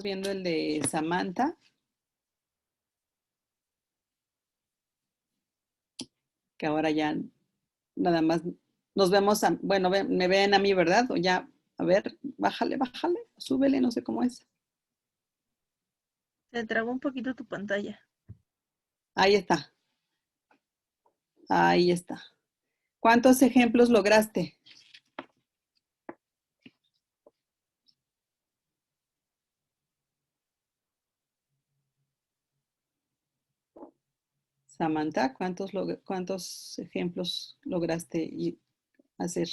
viendo el de Samantha. Que ahora ya nada más nos vemos, bueno, me ven a mí, ¿verdad? O ya, a ver, bájale, súbele, no sé cómo es. Se trabó un poquito tu pantalla. Ahí está. Ahí está. ¿Cuántos ejemplos lograste? Samantha, ¿cuántos ejemplos lograste hacer?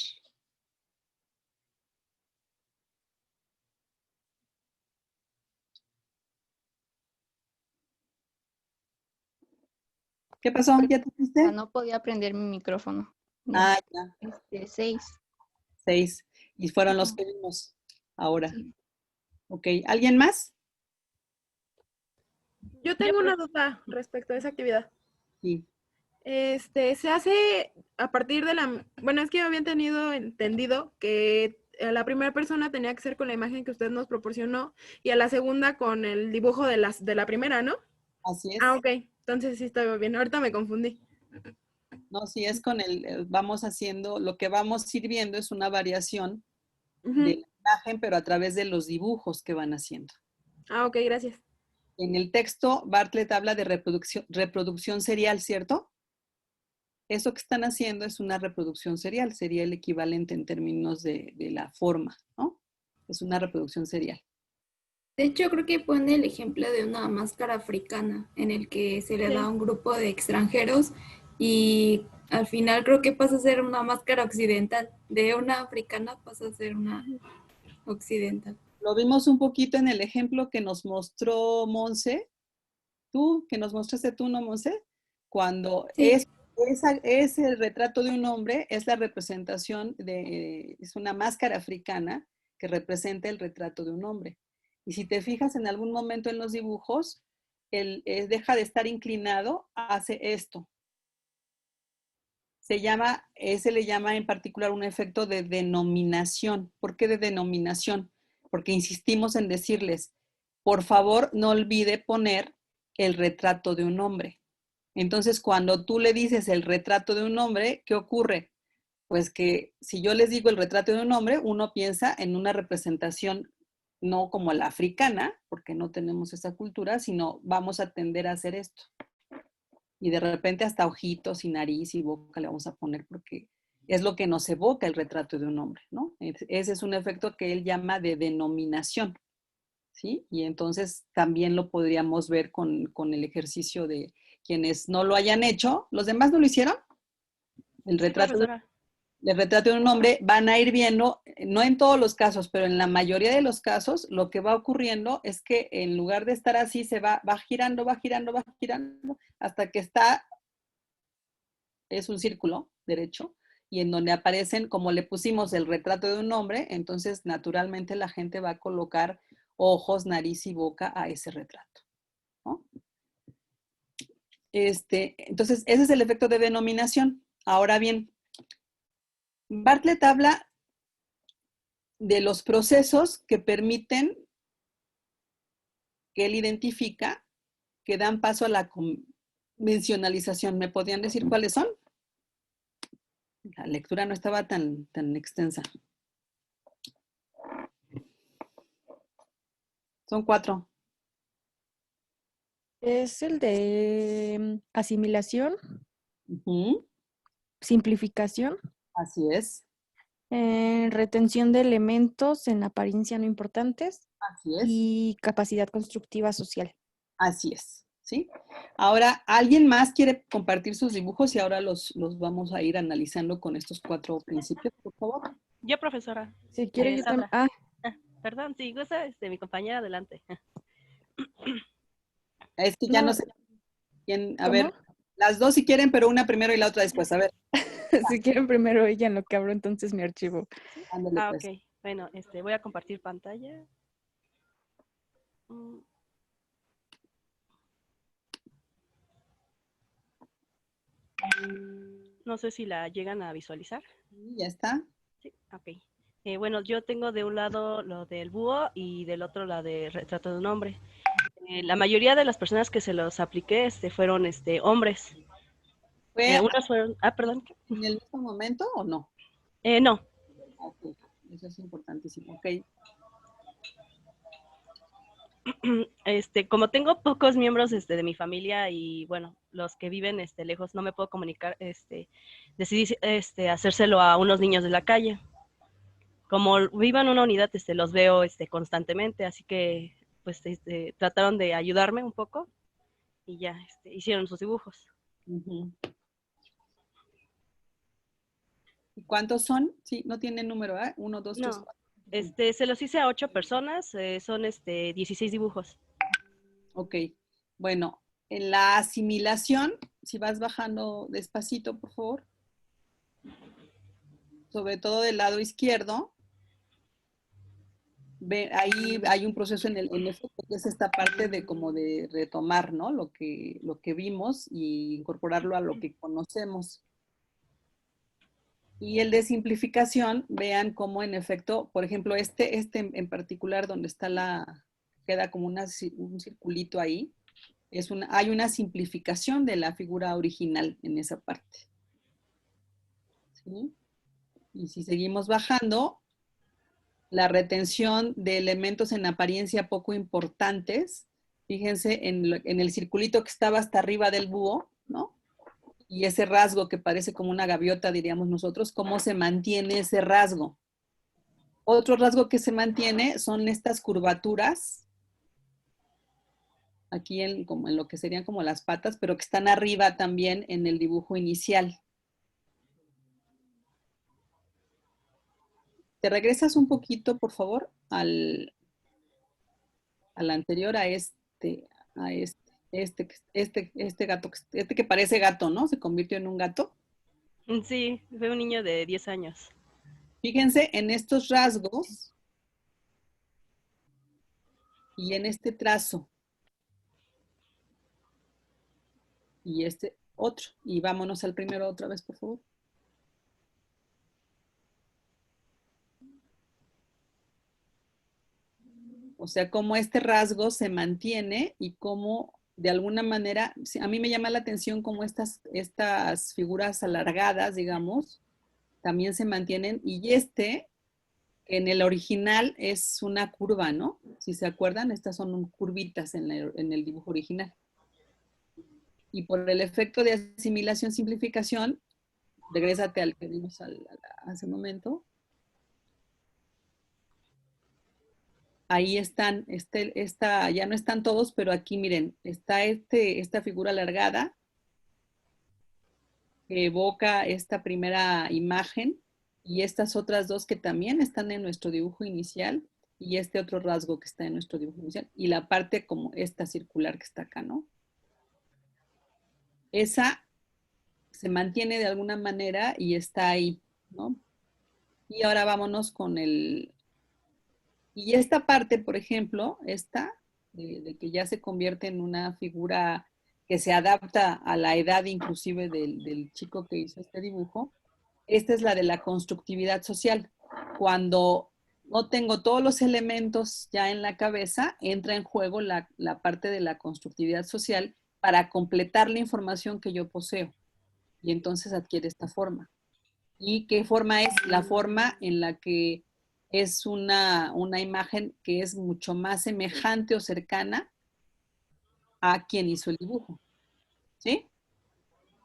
¿Qué pasó? ¿Ya te fuiste? No podía prender mi micrófono. Ah, ya. 6. 6. Y fueron los que vimos ahora. Sí. Ok. ¿Alguien más? Yo tengo una duda respecto a esa actividad. Sí. Se hace a partir de la... Bueno, es que yo había entendido que a la primera persona tenía que ser con la imagen que usted nos proporcionó y a la segunda con el dibujo de la primera, ¿no? Así es. Ah, ok. Entonces sí está bien. Ahorita me confundí. No, sí es con vamos haciendo, lo que vamos a ir viendo es una variación de la imagen, pero a través de los dibujos que van haciendo. Ah, ok, gracias. En el texto, Bartlett habla de reproducción serial, ¿cierto? Eso que están haciendo es una reproducción serial, sería el equivalente en términos de la forma, ¿no? Es una reproducción serial. De hecho, creo que pone el ejemplo de una máscara africana en el que se le da a un grupo de extranjeros y al final creo que pasa a ser una máscara occidental. De una africana pasa a ser una occidental. Lo vimos un poquito en el ejemplo que nos mostró Monse, que nos mostraste tú, ¿no, Monse? Cuando sí. ese retrato de un hombre es la representación es una máscara africana que representa el retrato de un hombre. Y si te fijas en algún momento en los dibujos, él deja de estar inclinado, hace esto. Ese le llama en particular un efecto de denominación. ¿Por qué de denominación? Porque insistimos en decirles, por favor, no olvide poner el retrato de un hombre. Entonces, cuando tú le dices el retrato de un hombre, ¿qué ocurre? Pues que si yo les digo el retrato de un hombre, uno piensa en una representación no como la africana, porque no tenemos esa cultura, sino vamos a tender a hacer esto. Y de repente hasta ojitos y nariz y boca le vamos a poner porque es lo que nos evoca el retrato de un hombre, ¿no? Ese es un efecto que él llama de denominación, ¿sí? Y entonces también lo podríamos ver con el ejercicio de quienes no lo hayan hecho. ¿Los demás no lo hicieron? El retrato de un hombre, van a ir viendo, no en todos los casos, pero en la mayoría de los casos, lo que va ocurriendo es que en lugar de estar así, se va girando, hasta que es un círculo derecho, y en donde aparecen, como le pusimos el retrato de un hombre, entonces naturalmente la gente va a colocar ojos, nariz y boca a ese retrato, ¿no? Entonces, ese es el efecto de denominación. Ahora bien, Bartlett habla de los procesos que permiten, que él identifica, que dan paso a la convencionalización. ¿Me podrían decir cuáles son? La lectura no estaba tan extensa. Son 4. Es el de asimilación, Uh-huh. simplificación, Así es. retención de elementos en apariencia no importantes Así es. y capacidad constructiva social. Así es, ¿sí? Ahora, ¿alguien más quiere compartir sus dibujos y ahora los vamos a ir analizando con estos 4 principios, por favor? Yo, profesora. Si quiere yo también. Sandra. Perdón, si gusta, mi compañera, adelante. Es que ya no sé quién, a ver, las dos si quieren, pero una primero y la otra después, a ver. Si quieren primero ella en lo que abro entonces mi archivo. ¿Sí? Ándale, pues. Ok. Bueno, voy a compartir pantalla. No sé si la llegan a visualizar. Ya está. Sí, ok. Bueno, yo tengo de un lado lo del búho y del otro la de retrato de un hombre. La mayoría de las personas que se los apliqué fueron hombres. ¿Fue Unas fueron, perdón. en el mismo momento o no? No, Ok, eso es importantísimo. Ok. como tengo pocos miembros de mi familia y bueno, los que viven lejos no me puedo comunicar, decidí hacérselo a unos niños de la calle. Como vivo en una unidad, los veo constantemente, así que pues trataron de ayudarme un poco y ya hicieron sus dibujos. Ujú. ¿Y cuántos son? Sí, no tienen número, ¿eh? 1, 2, 3, No, 4. se los hice a 8 personas, son 16 dibujos. Ok. Bueno, en la asimilación, si vas bajando despacito, por favor, sobre todo del lado izquierdo, ahí hay un proceso en efecto, que es esta parte de como de retomar, ¿no? Lo que vimos y incorporarlo a lo que conocemos. Y el de simplificación, vean cómo en efecto, por ejemplo, este en particular donde está queda como un circulito ahí, hay una simplificación de la figura original en esa parte. ¿Sí? Y si seguimos bajando, la retención de elementos en apariencia poco importantes, fíjense en el circulito que estaba hasta arriba del búho, ¿no? Y ese rasgo que parece como una gaviota, diríamos nosotros, ¿cómo se mantiene ese rasgo? Otro rasgo que se mantiene son estas curvaturas, aquí como en lo que serían como las patas, pero que están arriba también en el dibujo inicial. ¿Te regresas un poquito, por favor, al anterior, este gato, este que parece gato, ¿no? Se convirtió en un gato. Sí, fue un niño de 10 años. Fíjense en estos rasgos y en este trazo. Y este otro. Y vámonos al primero otra vez, por favor. O sea, cómo este rasgo se mantiene y cómo de alguna manera, a mí me llama la atención cómo estas figuras alargadas, digamos, también se mantienen. Y en el original es una curva, ¿no? Si se acuerdan, estas son curvitas en el dibujo original. Y por el efecto de asimilación, simplificación, regrésate al que vimos hace un momento. Ahí están, ya no están todos, pero aquí miren, está esta figura alargada que evoca esta primera imagen y estas otras dos que también están en nuestro dibujo inicial y este otro rasgo que está en nuestro dibujo inicial y la parte como esta circular que está acá, ¿no? Esa se mantiene de alguna manera y está ahí, ¿no? Y ahora vámonos con y esta parte, por ejemplo, de que ya se convierte en una figura que se adapta a la edad inclusive del chico que hizo este dibujo, esta es la de la constructividad social. Cuando no tengo todos los elementos ya en la cabeza, entra en juego la parte de la constructividad social para completar la información que yo poseo. Y entonces adquiere esta forma. ¿Y qué forma es? La forma en la que es una imagen que es mucho más semejante o cercana a quien hizo el dibujo. ¿Sí?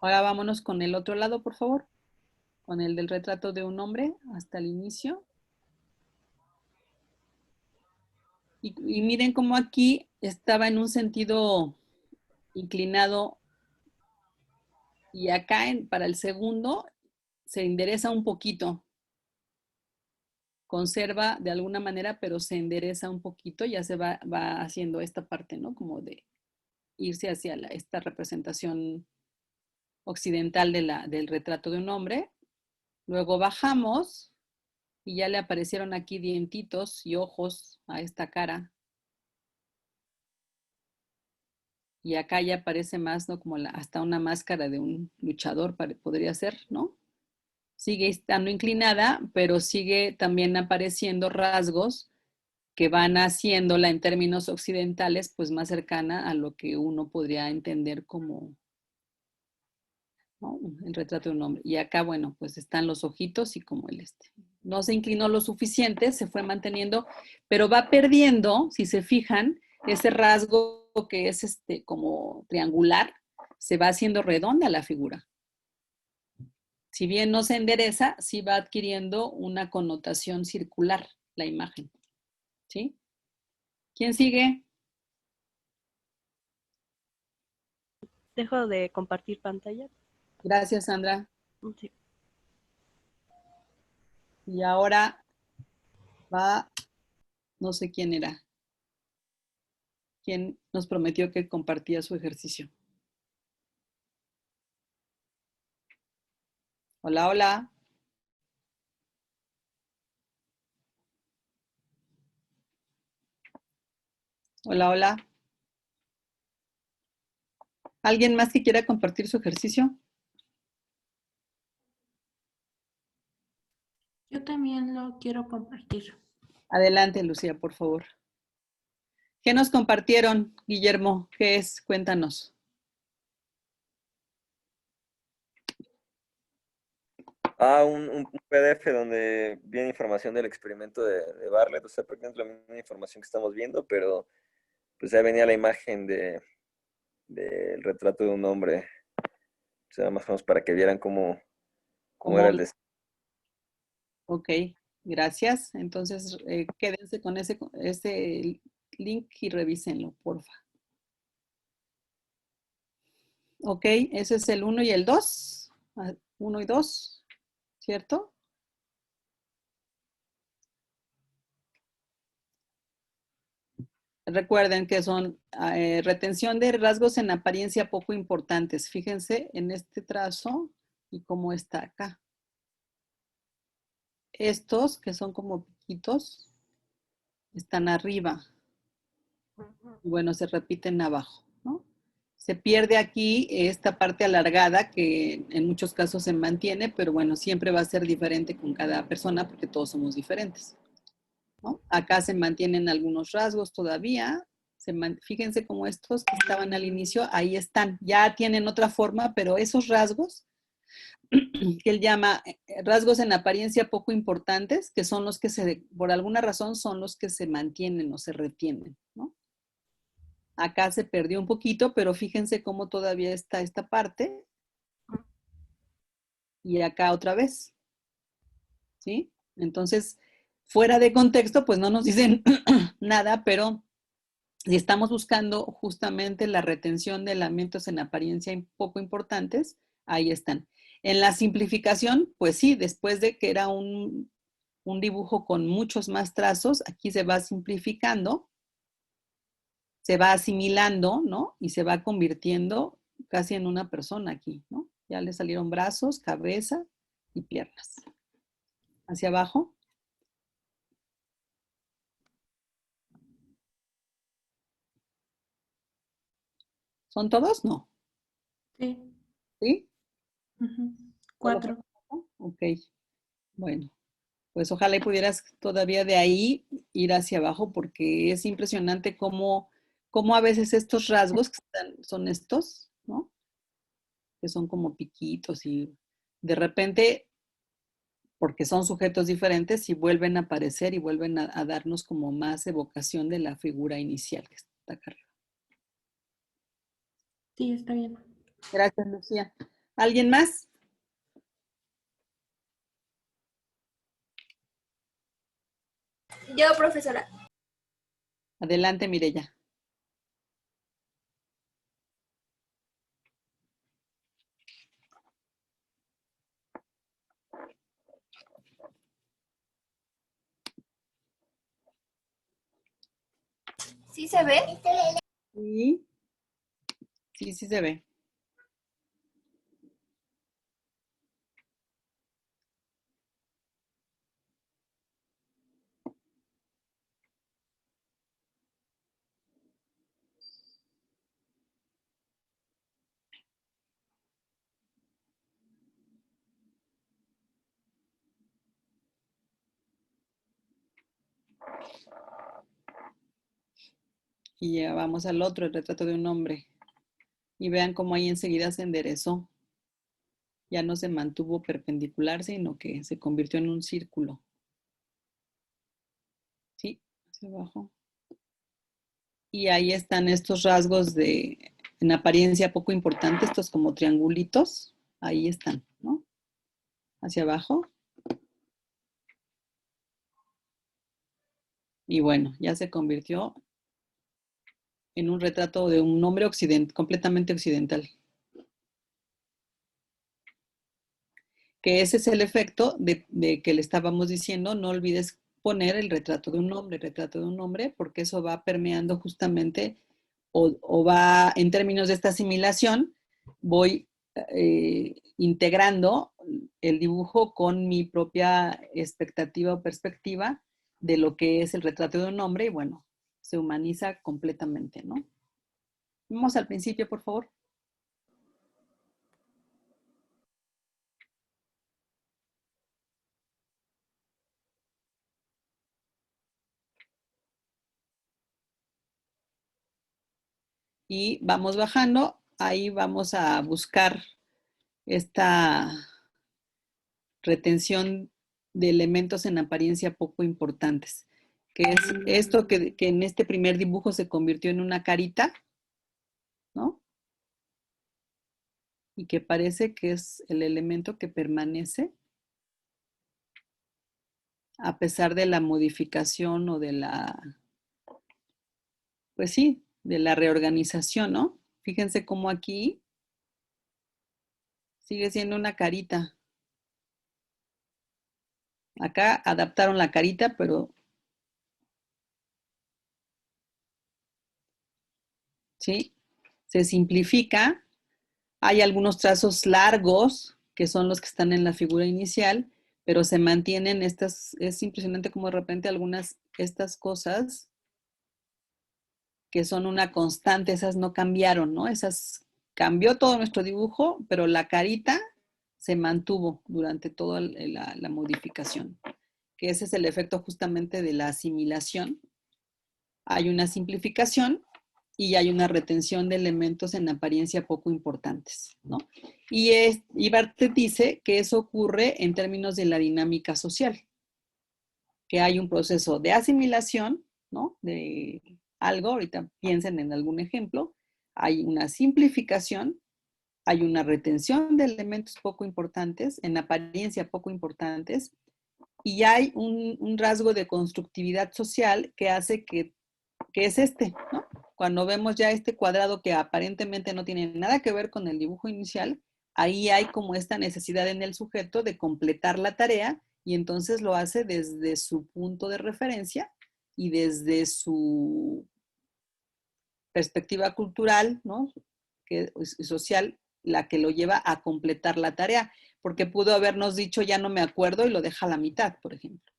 Ahora vámonos con el otro lado, por favor. Con el del retrato de un hombre hasta el inicio. Y miren cómo aquí estaba en un sentido inclinado y acá para el segundo se endereza un poquito. Conserva de alguna manera, pero se endereza un poquito, ya se va haciendo esta parte, ¿no? Como de irse hacia esta representación occidental del retrato de un hombre. Luego bajamos y ya le aparecieron aquí dientitos y ojos a esta cara. Y acá ya parece más, ¿no? Como hasta una máscara de un luchador podría ser, ¿no? sigue estando inclinada, pero sigue también apareciendo rasgos que van haciéndola en términos occidentales, pues más cercana a lo que uno podría entender como, ¿no?, el retrato de un hombre. Y acá, bueno, pues están los ojitos y como el este. No se inclinó lo suficiente, se fue manteniendo, pero va perdiendo, si se fijan, ese rasgo que es como triangular, se va haciendo redonda la figura. Si bien no se endereza, sí va adquiriendo una connotación circular la imagen. ¿Sí? ¿Quién sigue? Dejo de compartir pantalla. Gracias, Sandra. Sí. Y ahora va, no sé quién era, quién nos prometió que compartía su ejercicio. Hola, hola. Hola, hola. ¿Alguien más que quiera compartir su ejercicio? Yo también lo quiero compartir. Adelante, Lucía, por favor. ¿Qué nos compartieron, Guillermo? ¿Qué es? Cuéntanos. Un PDF donde viene información del experimento de Bartlett, o sea, prácticamente la misma información que estamos viendo, pero pues ahí venía la imagen del retrato de un hombre, o sea, más o menos para que vieran cómo era el destino. Ok, gracias. Entonces, quédense con ese link y revísenlo, porfa. Ok, ese es el 1 y el 2. 1 y 2, ¿cierto? Recuerden que son retención de rasgos en apariencia poco importantes. Fíjense en este trazo y cómo está acá. Estos, que son como piquitos, están arriba. Y bueno, se repiten abajo, ¿no? Se pierde aquí esta parte alargada que en muchos casos se mantiene, pero bueno, siempre va a ser diferente con cada persona porque todos somos diferentes, ¿no? Acá se mantienen algunos rasgos todavía. Fíjense cómo estos que estaban al inicio, ahí están. Ya tienen otra forma, pero esos rasgos que él llama rasgos en apariencia poco importantes, que son los que por alguna razón, son los que se mantienen o se retienen, ¿no? Acá se perdió un poquito, pero fíjense cómo todavía está esta parte. Y acá otra vez, ¿sí? Entonces, fuera de contexto, pues no nos dicen nada, pero si estamos buscando justamente la retención de elementos en apariencia poco importantes, ahí están. En la simplificación, pues sí, después de que era un dibujo con muchos más trazos, aquí se va simplificando, se va asimilando, ¿no? Y se va convirtiendo casi en una persona aquí, ¿no? Ya le salieron brazos, cabeza y piernas. Hacia abajo. ¿Son todos? No. Sí. ¿Sí? Ujú. ¿Solo 4. Ok. Bueno, pues ojalá y pudieras todavía de ahí ir hacia abajo porque es impresionante cómo a veces estos rasgos que son estos, ¿no? Que son como piquitos y de repente, porque son sujetos diferentes, y vuelven a aparecer y vuelven a darnos como más evocación de la figura inicial que está acá arriba. Sí, está bien. Gracias, Lucía. ¿Alguien más? Yo, profesora. Adelante, Mireya. ¿Sí se ve? Sí, sí, sí se ve. Y ya vamos al otro, el retrato de un hombre. Y vean cómo ahí enseguida se enderezó. Ya no se mantuvo perpendicular, sino que se convirtió en un círculo. Sí, hacia abajo. Y ahí están estos rasgos en apariencia poco importantes, estos como triangulitos. Ahí están, ¿no? Hacia abajo. Y bueno, ya se convirtió en un retrato de un hombre completamente occidental. Que ese es el efecto de que le estábamos diciendo, no olvides poner el retrato de un hombre, porque eso va permeando justamente o va, en términos de esta asimilación, voy integrando el dibujo con mi propia expectativa o perspectiva de lo que es el retrato de un hombre y bueno, se humaniza completamente, ¿no? Vamos al principio, por favor. Y vamos bajando, ahí vamos a buscar esta retención de elementos en apariencia poco importantes, que es esto que en este primer dibujo se convirtió en una carita, ¿no? Y que parece que es el elemento que permanece a pesar de la modificación o de la, pues sí, de la reorganización, ¿no? Fíjense cómo aquí sigue siendo una carita. Acá adaptaron la carita, pero ¿sí? Se simplifica. Hay algunos trazos largos, que son los que están en la figura inicial, pero se mantienen estas, es impresionante como de repente estas cosas que son una constante, esas no cambiaron, ¿no? Esas cambió todo nuestro dibujo, pero la carita se mantuvo durante toda la modificación, que ese es el efecto justamente de la asimilación. Hay una simplificación y hay una retención de elementos en apariencia poco importantes, ¿no? Y Barthes dice que eso ocurre en términos de la dinámica social, que hay un proceso de asimilación, ¿no? De algo, ahorita piensen en algún ejemplo, hay una simplificación, hay una retención de elementos poco importantes, en apariencia poco importantes, y hay un rasgo de constructividad social que hace que es este, ¿no? Cuando vemos ya este cuadrado que aparentemente no tiene nada que ver con el dibujo inicial, ahí hay como esta necesidad en el sujeto de completar la tarea y entonces lo hace desde su punto de referencia y desde su perspectiva cultural, ¿no? Social, la que lo lleva a completar la tarea, porque pudo habernos dicho ya no me acuerdo y lo deja a la mitad, por ejemplo.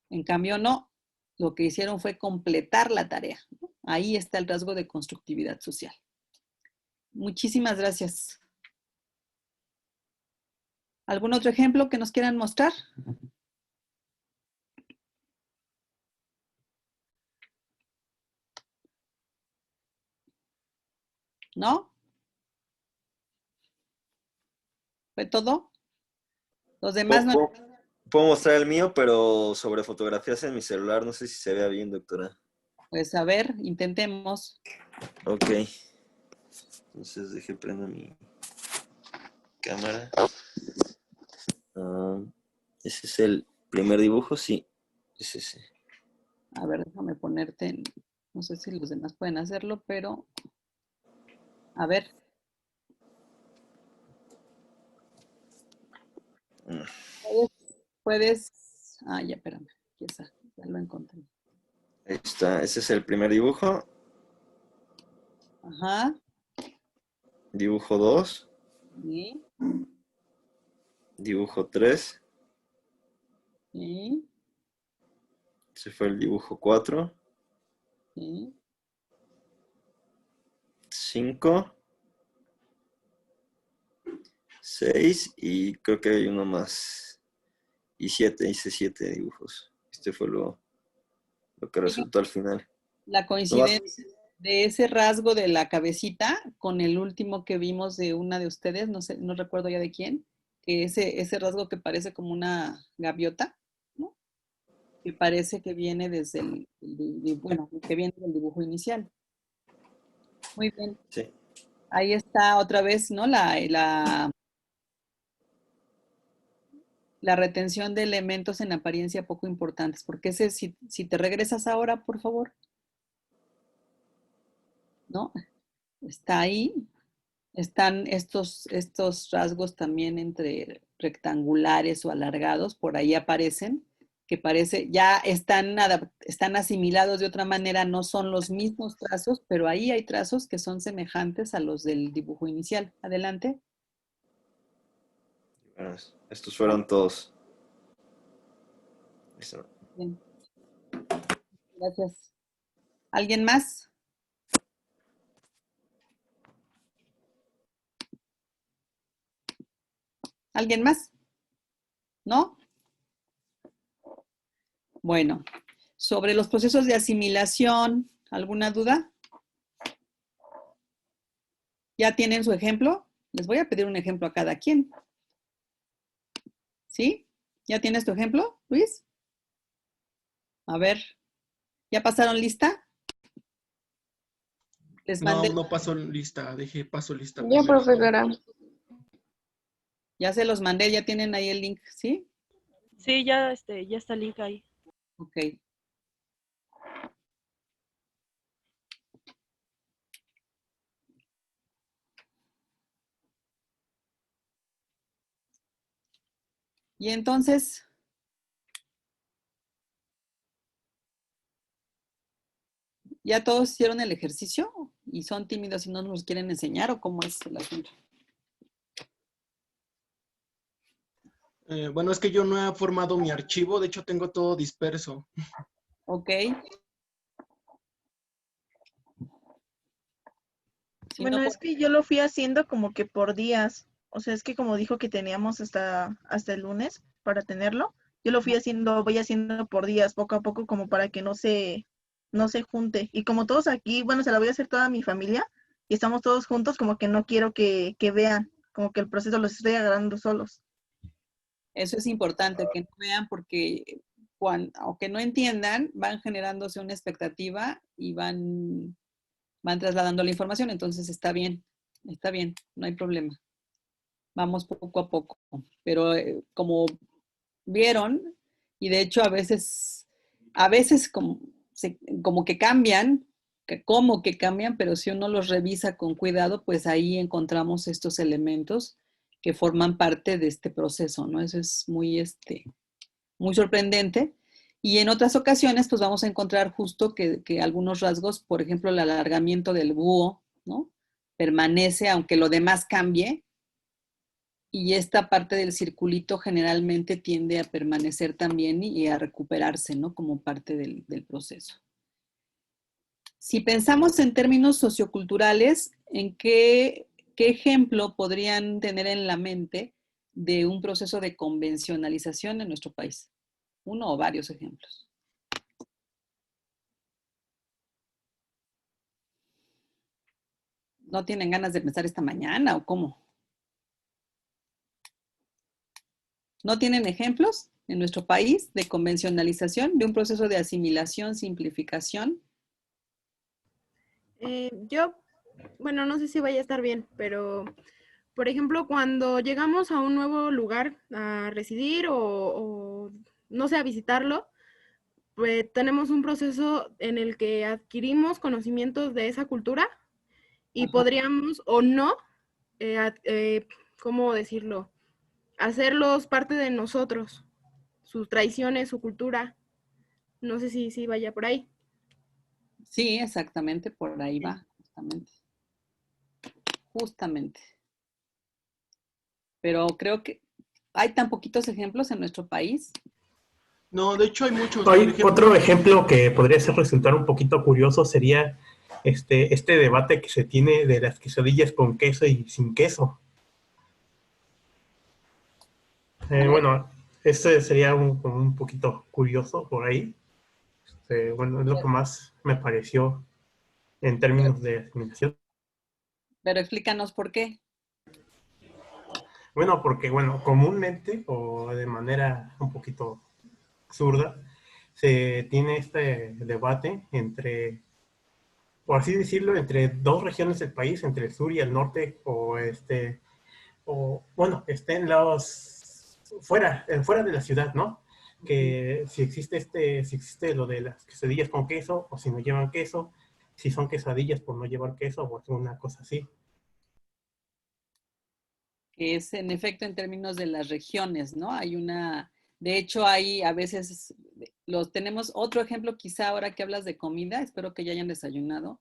En cambio, no, lo que hicieron fue completar la tarea, ¿no? Ahí está el rasgo de constructividad social. Muchísimas gracias. ¿Algún otro ejemplo que nos quieran mostrar? ¿No? ¿Fue todo? Los demás no. Puedo mostrar el mío, pero sobre fotografías en mi celular. No sé si se vea bien, doctora. Pues a ver, intentemos. Ok. Entonces deje prendo mi cámara. Ese es el primer dibujo, sí. Es ese. A ver, déjame ponerte en... No sé si los demás pueden hacerlo, pero... A ver. Puedes... Ah, ya, espérame. Aquí está. Ya lo encontré. Ahí está. Ese es el primer dibujo. Ajá. Dibujo 2. Sí. Dibujo 3. Sí. Ese fue el dibujo 4. Sí. 5. 6. Y creo que hay uno más. Y 7. Hice 7 dibujos. Este fue lo que resultó al final. La coincidencia. de ese rasgo de la cabecita con el último que vimos de una de ustedes, no sé, no recuerdo ya de quién, que ese rasgo que parece como una gaviota, ¿no? Que parece que viene desde bueno, que viene del dibujo inicial. Muy bien. Sí. Ahí está otra vez, ¿no? La retención de elementos en apariencia poco importantes. Porque ese, si te regresas ahora, por favor, ¿no? Está ahí. Están estos rasgos también entre rectangulares o alargados, por ahí aparecen, que parece, ya están asimilados de otra manera, no son los mismos trazos, pero ahí hay trazos que son semejantes a los del dibujo inicial. Adelante. Bueno, estos fueron todos. Listo. Bien. Gracias. ¿Alguien más? ¿Alguien más? ¿No? Bueno, sobre los procesos de asimilación, ¿alguna duda? ¿Ya tienen su ejemplo? Les voy a pedir un ejemplo a cada quien. ¿Sí? ¿Ya tienes tu ejemplo, Luis? A ver, ¿ya pasaron lista? Les mandé. No paso lista, paso lista. Ya, primero. profesora. Ya se los mandé, ya tienen ahí el link, ¿sí? Sí, ya está el link ahí. Ok. Y entonces, ¿ya todos hicieron el ejercicio? ¿Y son tímidos y no nos quieren enseñar o cómo es el asunto? Bueno, es que yo no he formado mi archivo, de hecho tengo todo disperso. Ok. Si Bueno, no, es que yo lo fui haciendo como que por días. O sea, es que como dijo que teníamos hasta el lunes para tenerlo, yo lo voy haciendo por días, poco a poco, como para que no se junte. Y como todos aquí, bueno, se la voy a hacer toda mi familia y estamos todos juntos, como que no quiero que vean, como que el proceso los estoy agarrando solos. eso es importante, que no vean porque aunque no entiendan, van generándose una expectativa y van trasladando la información, entonces está bien, no hay problema. Vamos poco a poco, pero como vieron, y de hecho a veces como que cambian, como que cambian, pero si uno los revisa con cuidado, pues ahí encontramos estos elementos que forman parte de este proceso, ¿no? Eso es muy sorprendente. Y en otras ocasiones, pues vamos a encontrar justo que algunos rasgos, por ejemplo, el alargamiento del búho, ¿no? Permanece, aunque lo demás cambie, y esta parte del circulito generalmente tiende a permanecer también y a recuperarse, ¿no? Como parte del proceso. Si pensamos en términos socioculturales, ¿en qué ejemplo podrían tener en la mente de un proceso de convencionalización en nuestro país? Uno o varios ejemplos. ¿No tienen ganas de pensar esta mañana o cómo? ¿No tienen ejemplos en nuestro país de convencionalización, de un proceso de asimilación, simplificación? Yo, bueno, no sé si vaya a estar bien, pero, por ejemplo, cuando llegamos a un nuevo lugar a residir o no sé, a visitarlo, pues tenemos un proceso en el que adquirimos conocimientos de esa cultura y podríamos o no, ¿cómo decirlo? Hacerlos parte de nosotros, sus tradiciones, su cultura. No sé si vaya por ahí. Sí, exactamente, por ahí va, justamente. Pero creo que hay tan poquitos ejemplos en nuestro país. No, de hecho hay muchos. Hay otro ejemplo que podría resultar un poquito curioso sería este debate que se tiene de las quesadillas con queso y sin queso. Bueno, este sería un poquito curioso por ahí. Bueno, es lo que más me pareció. en términos de asimilación. Pero explícanos por qué. Bueno, porque, bueno, comúnmente o de manera un poquito absurda, se tiene este debate entre, por así decirlo, entre dos regiones del país, entre el sur y el norte, o bueno, estén fuera de la ciudad, ¿no? Que si existe lo de las quesadillas con queso, o si no llevan queso, si son quesadillas por no llevar queso, o alguna cosa así. Que es en efecto en términos de las regiones, ¿no? De hecho hay a veces, tenemos otro ejemplo quizá ahora que hablas de comida, espero que ya hayan desayunado,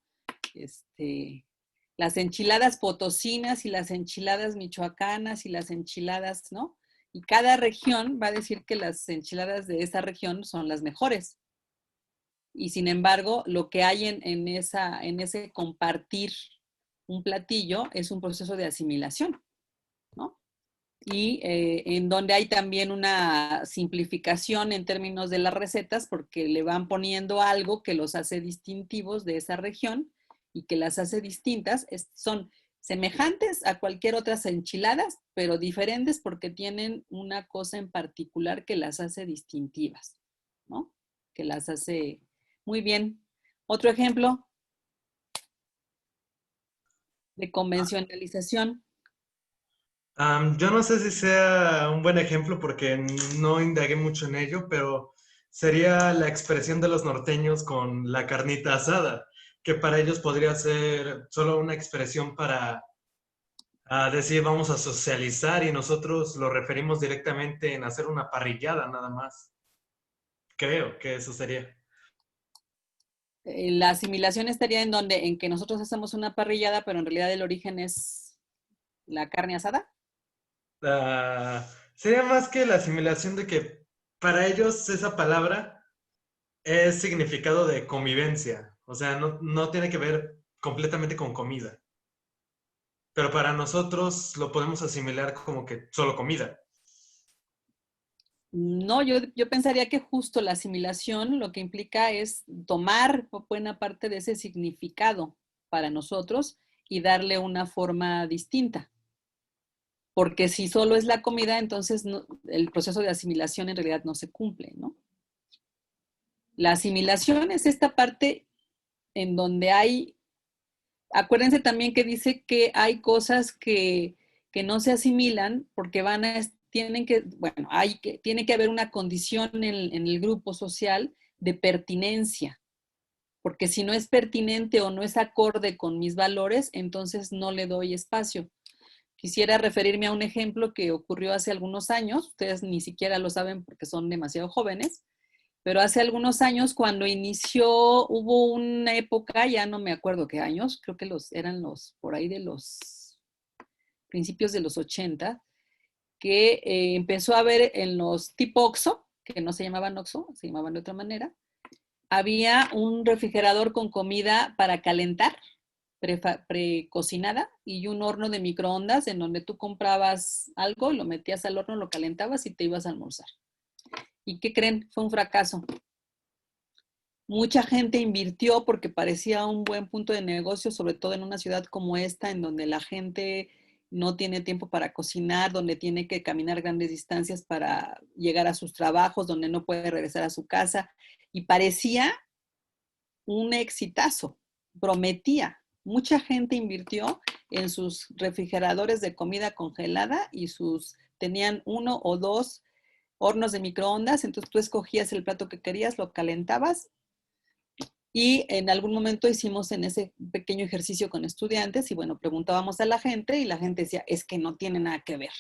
las enchiladas potosinas y las enchiladas michoacanas y las enchiladas, ¿no? Y cada región va a decir que las enchiladas de esa región son las mejores. Y sin embargo, lo que hay en ese compartir un platillo es un proceso de asimilación, ¿no? Y en donde hay también una simplificación en términos de las recetas porque le van poniendo algo que los hace distintivos de esa región y que las hace distintas. Son semejantes a cualquier otras enchiladas, pero diferentes porque tienen una cosa en particular que las hace distintivas, ¿no? Que las hace muy bien. Otro ejemplo de convencionalización. Yo no sé si sea un buen ejemplo porque no indagué mucho en ello, pero sería la expresión de los norteños con la carnita asada, que para ellos podría ser solo una expresión para decir vamos a socializar y nosotros lo referimos directamente en hacer una parrillada nada más. Creo que eso sería. La asimilación estaría en que nosotros hacemos una parrillada, pero en realidad el origen es la carne asada. Sería más que la asimilación de que para ellos esa palabra es significado de convivencia, o sea, no tiene que ver completamente con comida. Pero para nosotros lo podemos asimilar como que solo comida. No, yo pensaría que justo la asimilación lo que implica es tomar buena parte de ese significado para nosotros y darle una forma distinta. Porque si solo es la comida, entonces el proceso de asimilación en realidad no se cumple, ¿no? La asimilación es esta parte en donde acuérdense también que dice que hay cosas que no se asimilan porque tiene que haber una condición en el grupo social de pertinencia, porque si no es pertinente o no es acorde con mis valores, entonces no le doy espacio. Quisiera referirme a un ejemplo que ocurrió hace algunos años, ustedes ni siquiera lo saben porque son demasiado jóvenes, pero hace algunos años cuando hubo una época, ya no me acuerdo qué años, creo que eran por ahí de los principios de los 80, que empezó a haber en los tipo Oxxo, que no se llamaban Oxxo, se llamaban de otra manera, había un refrigerador con comida para calentar, precocinada, y un horno de microondas en donde tú comprabas algo, lo metías al horno, lo calentabas y te ibas a almorzar. ¿Y qué creen? Fue un fracaso. Mucha gente invirtió porque parecía un buen punto de negocio, sobre todo en una ciudad como esta, en donde la gente no tiene tiempo para cocinar, donde tiene que caminar grandes distancias para llegar a sus trabajos, donde no puede regresar a su casa. Y parecía un exitazo, prometía. Mucha gente invirtió en sus refrigeradores de comida congelada y tenían 1 o 2 hornos de microondas, entonces tú escogías el plato que querías, lo calentabas y en algún momento hicimos en ese pequeño ejercicio con estudiantes y bueno, preguntábamos a la gente y la gente decía, es que no tiene nada que ver.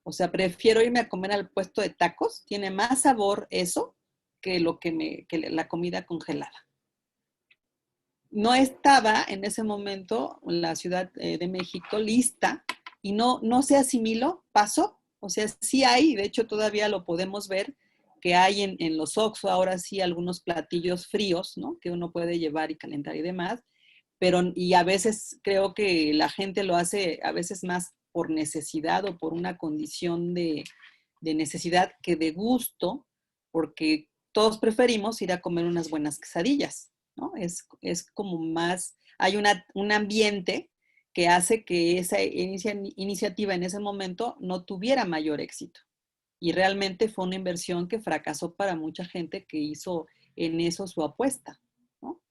O sea, prefiero irme a comer al puesto de tacos, tiene más sabor eso que la comida congelada. No estaba en ese momento la Ciudad de México lista y no se asimiló, pasó. O sea, sí hay, de hecho todavía lo podemos ver, que hay en los Oxxo ahora sí algunos platillos fríos, ¿no? Que uno puede llevar y calentar y demás, y a veces creo que la gente lo hace a veces más por necesidad o por una condición de necesidad que de gusto, porque todos preferimos ir a comer unas buenas quesadillas, ¿no? Es como más, hay un ambiente que hace que esa iniciativa en ese momento no tuviera mayor éxito. Y realmente fue una inversión que fracasó para mucha gente que hizo en eso su apuesta, ¿no?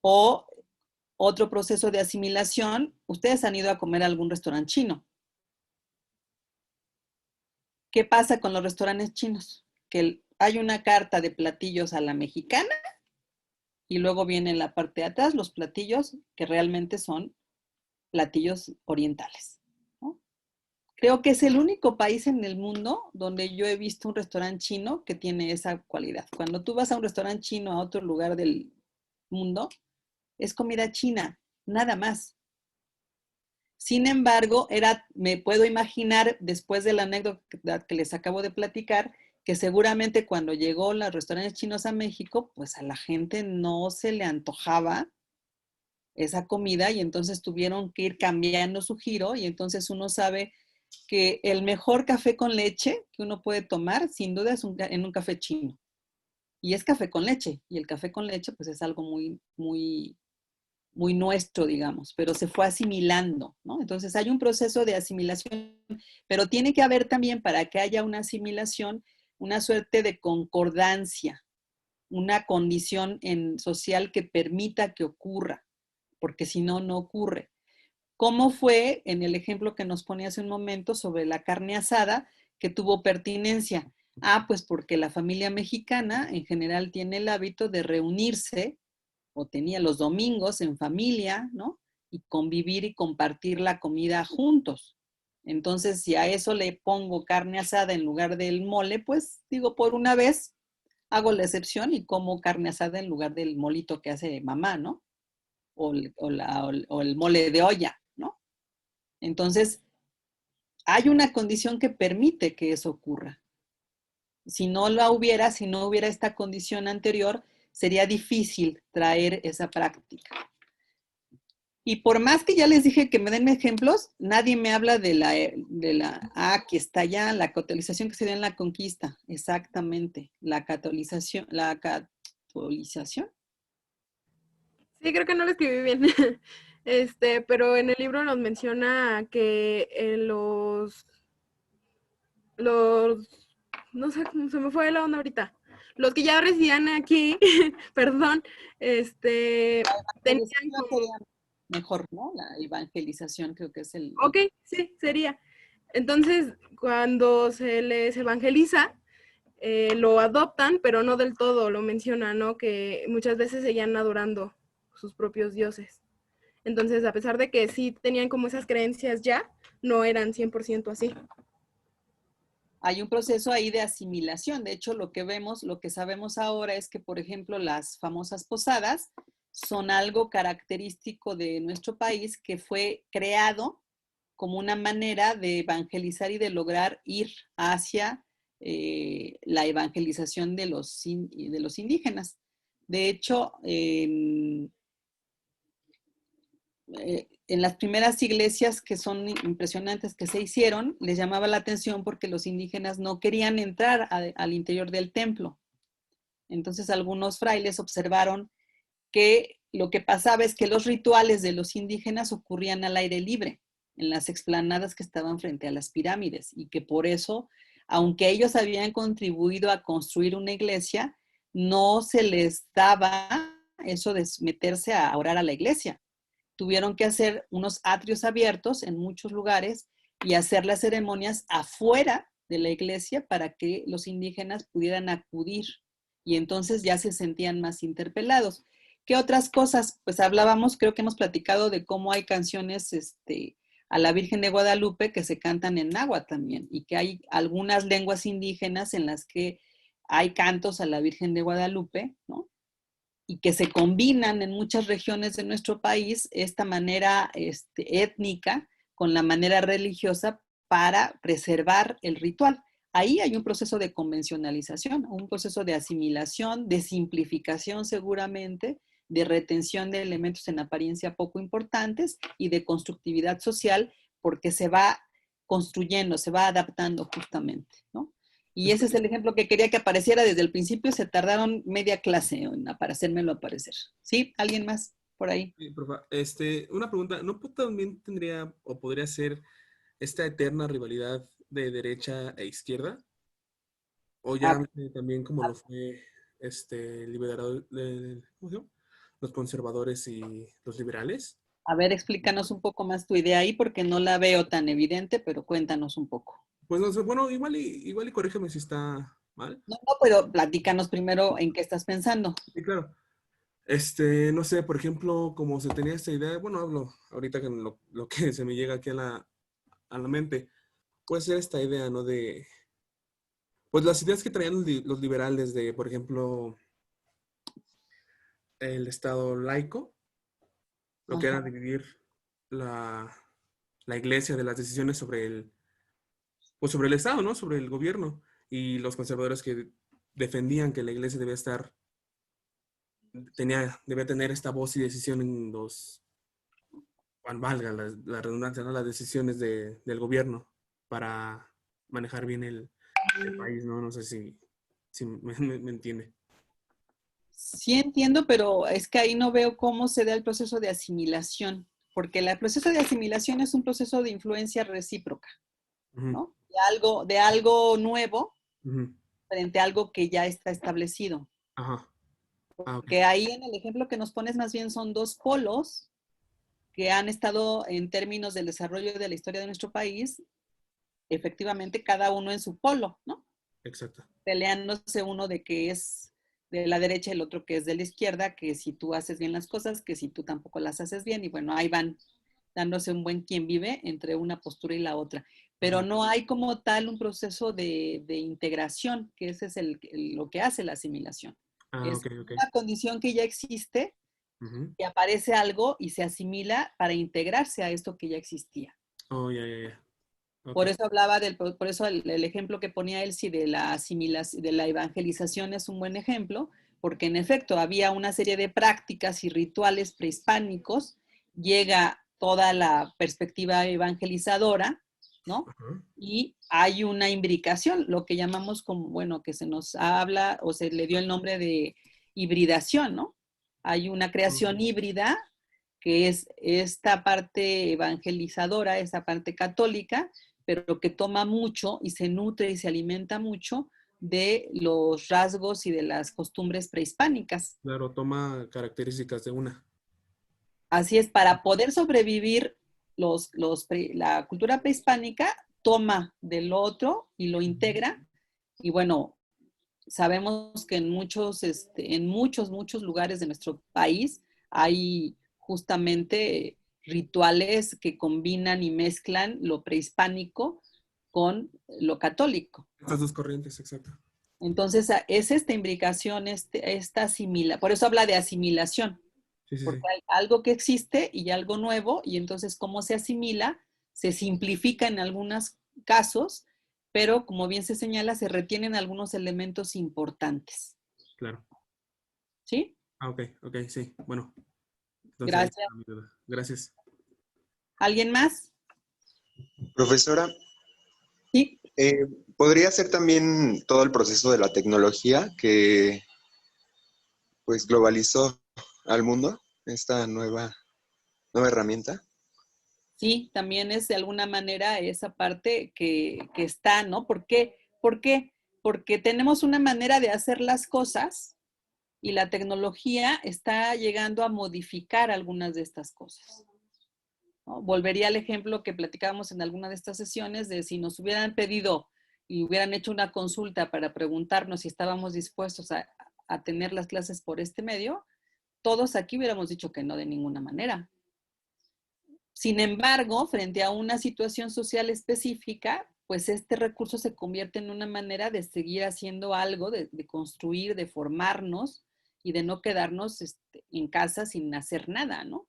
O otro proceso de asimilación, ustedes han ido a comer a algún restaurante chino. ¿Qué pasa con los restaurantes chinos? Que hay una carta de platillos a la mexicana y luego viene en la parte de atrás los platillos que realmente son platillos orientales, ¿no? Creo que es el único país en el mundo donde yo he visto un restaurante chino que tiene esa cualidad. Cuando tú vas a un restaurante chino a otro lugar del mundo, es comida china, nada más. Sin embargo, me puedo imaginar, después de la anécdota que les acabo de platicar, que seguramente cuando llegó los restaurantes chinos a México, pues a la gente no se le antojaba esa comida y entonces tuvieron que ir cambiando su giro y entonces uno sabe que el mejor café con leche que uno puede tomar, sin duda, es en un café chino. Y es café con leche. Y el café con leche, pues es algo muy, muy, muy nuestro, digamos, pero se fue asimilando, ¿no? Entonces hay un proceso de asimilación, pero tiene que haber también, para que haya una asimilación, una suerte de concordancia, una condición social que permita que ocurra, porque si no, no ocurre. ¿Cómo fue en el ejemplo que nos ponía hace un momento sobre la carne asada que tuvo pertinencia? Pues porque la familia mexicana en general tiene el hábito de reunirse, o tenía los domingos en familia, ¿no? Y convivir y compartir la comida juntos. Entonces, si a eso le pongo carne asada en lugar del mole, pues digo, por una vez hago la excepción y como carne asada en lugar del molito que hace mamá, ¿no? O el mole de olla, ¿no? Entonces, hay una condición que permite que eso ocurra. Si no hubiera esta condición anterior, sería difícil traer esa práctica. Y por más que ya les dije que me den ejemplos, nadie me habla aquí está ya, la catolización que se dio en la conquista. Exactamente, la catolización. Sí, creo que no lo escribí bien. Pero en el libro nos menciona que no sé, se me fue la onda ahorita. Los que ya residían aquí, perdón, tenían como... Mejor, ¿no? La evangelización creo que es el... Ok, sí, sería. Entonces, cuando se les evangeliza, lo adoptan, pero no del todo, lo mencionan, ¿no? Que muchas veces seguían adorando sus propios dioses. Entonces, a pesar de que sí tenían como esas creencias ya, no eran 100% así. Hay un proceso ahí de asimilación. De hecho, lo que sabemos ahora es que, por ejemplo, las famosas posadas son algo característico de nuestro país que fue creado como una manera de evangelizar y de lograr ir hacia la evangelización de los indígenas. De hecho, en las primeras iglesias que son impresionantes que se hicieron, les llamaba la atención porque los indígenas no querían entrar al interior del templo. Entonces algunos frailes observaron que lo que pasaba es que los rituales de los indígenas ocurrían al aire libre, en las explanadas que estaban frente a las pirámides, y que por eso, aunque ellos habían contribuido a construir una iglesia, no se les daba eso de meterse a orar a la iglesia. Tuvieron que hacer unos atrios abiertos en muchos lugares y hacer las ceremonias afuera de la iglesia para que los indígenas pudieran acudir, y entonces ya se sentían más interpelados. ¿Qué otras cosas? Pues hablábamos, creo que hemos platicado de cómo hay canciones a la Virgen de Guadalupe que se cantan en náhuatl también, y que hay algunas lenguas indígenas en las que hay cantos a la Virgen de Guadalupe, ¿no? Y que se combinan en muchas regiones de nuestro país esta manera étnica con la manera religiosa para preservar el ritual. Ahí hay un proceso de convencionalización, un proceso de asimilación, de simplificación seguramente, de retención de elementos en apariencia poco importantes y de constructividad social, porque se va construyendo, se va adaptando justamente, ¿no? Y ese es el ejemplo que quería que apareciera desde el principio. Se tardaron media clase para hacérmelo aparecer. ¿Sí? ¿Alguien más? por ahí. Sí, profa. Una pregunta, ¿no también tendría o podría ser esta eterna rivalidad de derecha e izquierda? ¿O ya A, también como lo fue liberal, ¿cómo se llama? Los conservadores y los liberales? a ver, explícanos un poco más tu idea ahí porque no la veo tan evidente, pero cuéntanos un poco. Pues no sé, bueno, igual y corrígeme si está mal. No, no, pero platícanos primero en qué estás pensando. Sí, claro. No sé, por ejemplo, como se tenía esta idea, bueno, hablo ahorita que lo que se me llega aquí a la mente, puede ser esta idea, ¿no? Pues las ideas que traían los liberales de, por ejemplo, el Estado laico, lo que era dividir la, la iglesia de las decisiones pues sobre el Estado, ¿no? Sobre el gobierno. Y los conservadores que defendían que la iglesia debía tener esta voz y decisión en valga la redundancia, ¿no? Las decisiones del gobierno para manejar bien el país, ¿no? No sé si me entiende. Sí entiendo, pero es que ahí no veo cómo se da el proceso de asimilación, porque el proceso de asimilación es un proceso de influencia recíproca, ¿no? De algo nuevo frente a algo que ya está establecido. Ajá. Porque ahí en el ejemplo que nos pones más bien son dos polos que han estado en términos del desarrollo de la historia de nuestro país, efectivamente cada uno en su polo, ¿no? Exacto. Peleándose uno de que es de la derecha y el otro que es de la izquierda, que si tú haces bien las cosas, que si tú tampoco las haces bien, y bueno, ahí van dándose un buen quien vive entre una postura y la otra. Pero no hay como tal un proceso de integración, que ese es lo que hace la asimilación. Es Ok. una condición que ya existe, que aparece algo y se asimila para integrarse a esto que ya existía. Oh, ya. Okay. Por eso hablaba por eso el ejemplo que ponía Elsie de la asimilación, de la evangelización es un buen ejemplo, porque en efecto había una serie de prácticas y rituales prehispánicos, llega toda la perspectiva evangelizadora, ¿no? Y hay una imbricación, lo que llamamos como, bueno, que se nos habla o se le dio el nombre de hibridación, ¿no? Hay una creación híbrida que es esta parte evangelizadora, esa parte católica, pero que toma mucho y se nutre y se alimenta mucho de los rasgos y de las costumbres prehispánicas. Claro, toma características de una. Así es, para poder sobrevivir la cultura prehispánica, toma del otro y lo integra. Y bueno, sabemos que en muchos lugares de nuestro país hay justamente rituales que combinan y mezclan lo prehispánico con lo católico. Estas dos corrientes, exacto. Entonces, es esta imbricación, por eso habla de asimilación, porque hay algo que existe y algo nuevo, y entonces cómo se asimila, se simplifica en algunos casos, pero como bien se señala, se retienen algunos elementos importantes. Claro. ¿Sí? Ok, sí. Bueno. Entonces, Gracias. ¿Alguien más? Profesora. Sí. ¿Podría ser también todo el proceso de la tecnología que pues globalizó al mundo, esta nueva herramienta? Sí, también es de alguna manera esa parte que está, ¿no? ¿Por qué? Porque tenemos una manera de hacer las cosas y la tecnología está llegando a modificar algunas de estas cosas, ¿no? Volvería al ejemplo que platicábamos en alguna de estas sesiones de si nos hubieran pedido y hubieran hecho una consulta para preguntarnos si estábamos dispuestos a tener las clases por este medio, todos aquí hubiéramos dicho que no de ninguna manera. Sin embargo, frente a una situación social específica, pues este recurso se convierte en una manera de seguir haciendo algo, de construir, de formarnos y de no quedarnos en casa sin hacer nada, ¿no?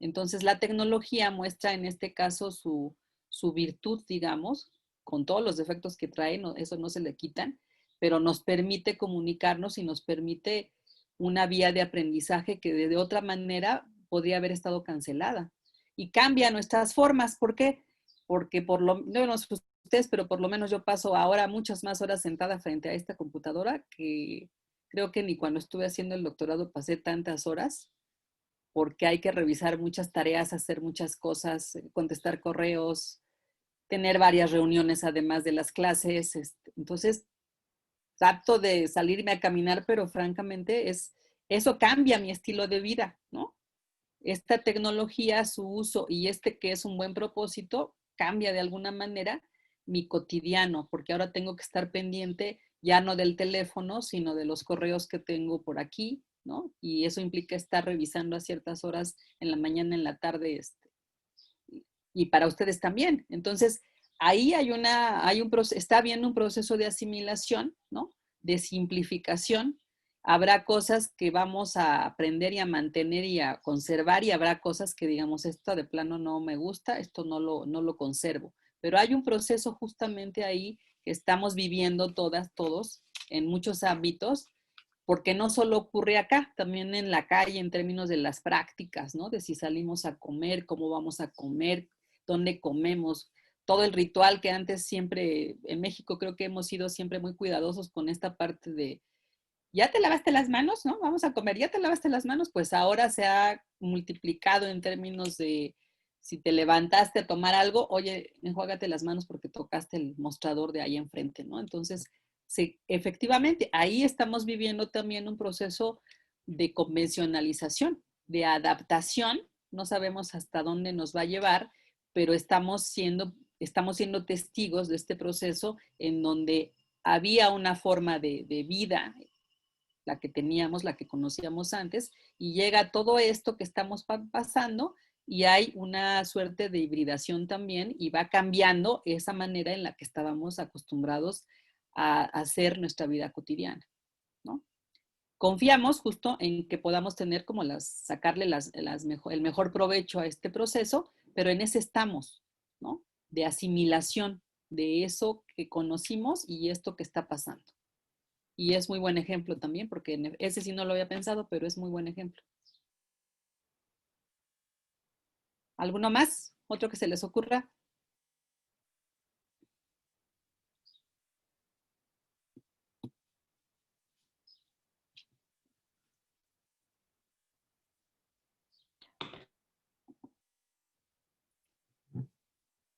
Entonces la tecnología muestra en este caso su virtud, digamos, con todos los defectos que trae, eso no se le quitan, pero nos permite comunicarnos y nos permite una vía de aprendizaje que de otra manera podría haber estado cancelada. Y cambia nuestras formas. ¿Por qué? Porque no sé ustedes, pero por lo menos yo paso ahora muchas más horas sentada frente a esta computadora que creo que ni cuando estuve haciendo el doctorado pasé tantas horas. porque hay que revisar muchas tareas, hacer muchas cosas, contestar correos, tener varias reuniones además de las clases. Entonces, trato de salirme a caminar, pero francamente eso cambia mi estilo de vida, ¿no? Esta tecnología, su uso y que es un buen propósito, cambia de alguna manera mi cotidiano, porque ahora tengo que estar pendiente ya no del teléfono, sino de los correos que tengo por aquí, ¿no? Y eso implica estar revisando a ciertas horas en la mañana, en la tarde, y para ustedes también. Entonces, ahí está habiendo un proceso de asimilación, ¿no? De simplificación. Habrá cosas que vamos a aprender y a mantener y a conservar, y habrá cosas que digamos, esto de plano no me gusta, esto no lo conservo. Pero hay un proceso justamente ahí que estamos viviendo todos, en muchos ámbitos, porque no solo ocurre acá, también en la calle, en términos de las prácticas, ¿no? De si salimos a comer, cómo vamos a comer, dónde comemos, todo el ritual que antes siempre, en México creo que hemos sido siempre muy cuidadosos con esta parte de, ¿ya te lavaste las manos? ¿No? Vamos a comer, ¿ya te lavaste las manos? Pues ahora se ha multiplicado en términos de, si te levantaste a tomar algo, oye, enjuágate las manos porque tocaste el mostrador de ahí enfrente, ¿no? Entonces, sí, efectivamente, ahí estamos viviendo también un proceso de convencionalización, de adaptación. No sabemos hasta dónde nos va a llevar, pero estamos siendo testigos de este proceso en donde había una forma de vida, la que teníamos, la que conocíamos antes, y llega todo esto que estamos pasando y hay una suerte de hibridación también y va cambiando esa manera en la que estábamos acostumbrados a hacer nuestra vida cotidiana, ¿no? Confiamos justo en que podamos tener como sacarle el mejor provecho a este proceso, pero en ese estamos, ¿no? De asimilación de eso que conocimos y esto que está pasando. Y es muy buen ejemplo también, porque ese sí no lo había pensado, pero es muy buen ejemplo. ¿Alguno más? ¿Otro que se les ocurra?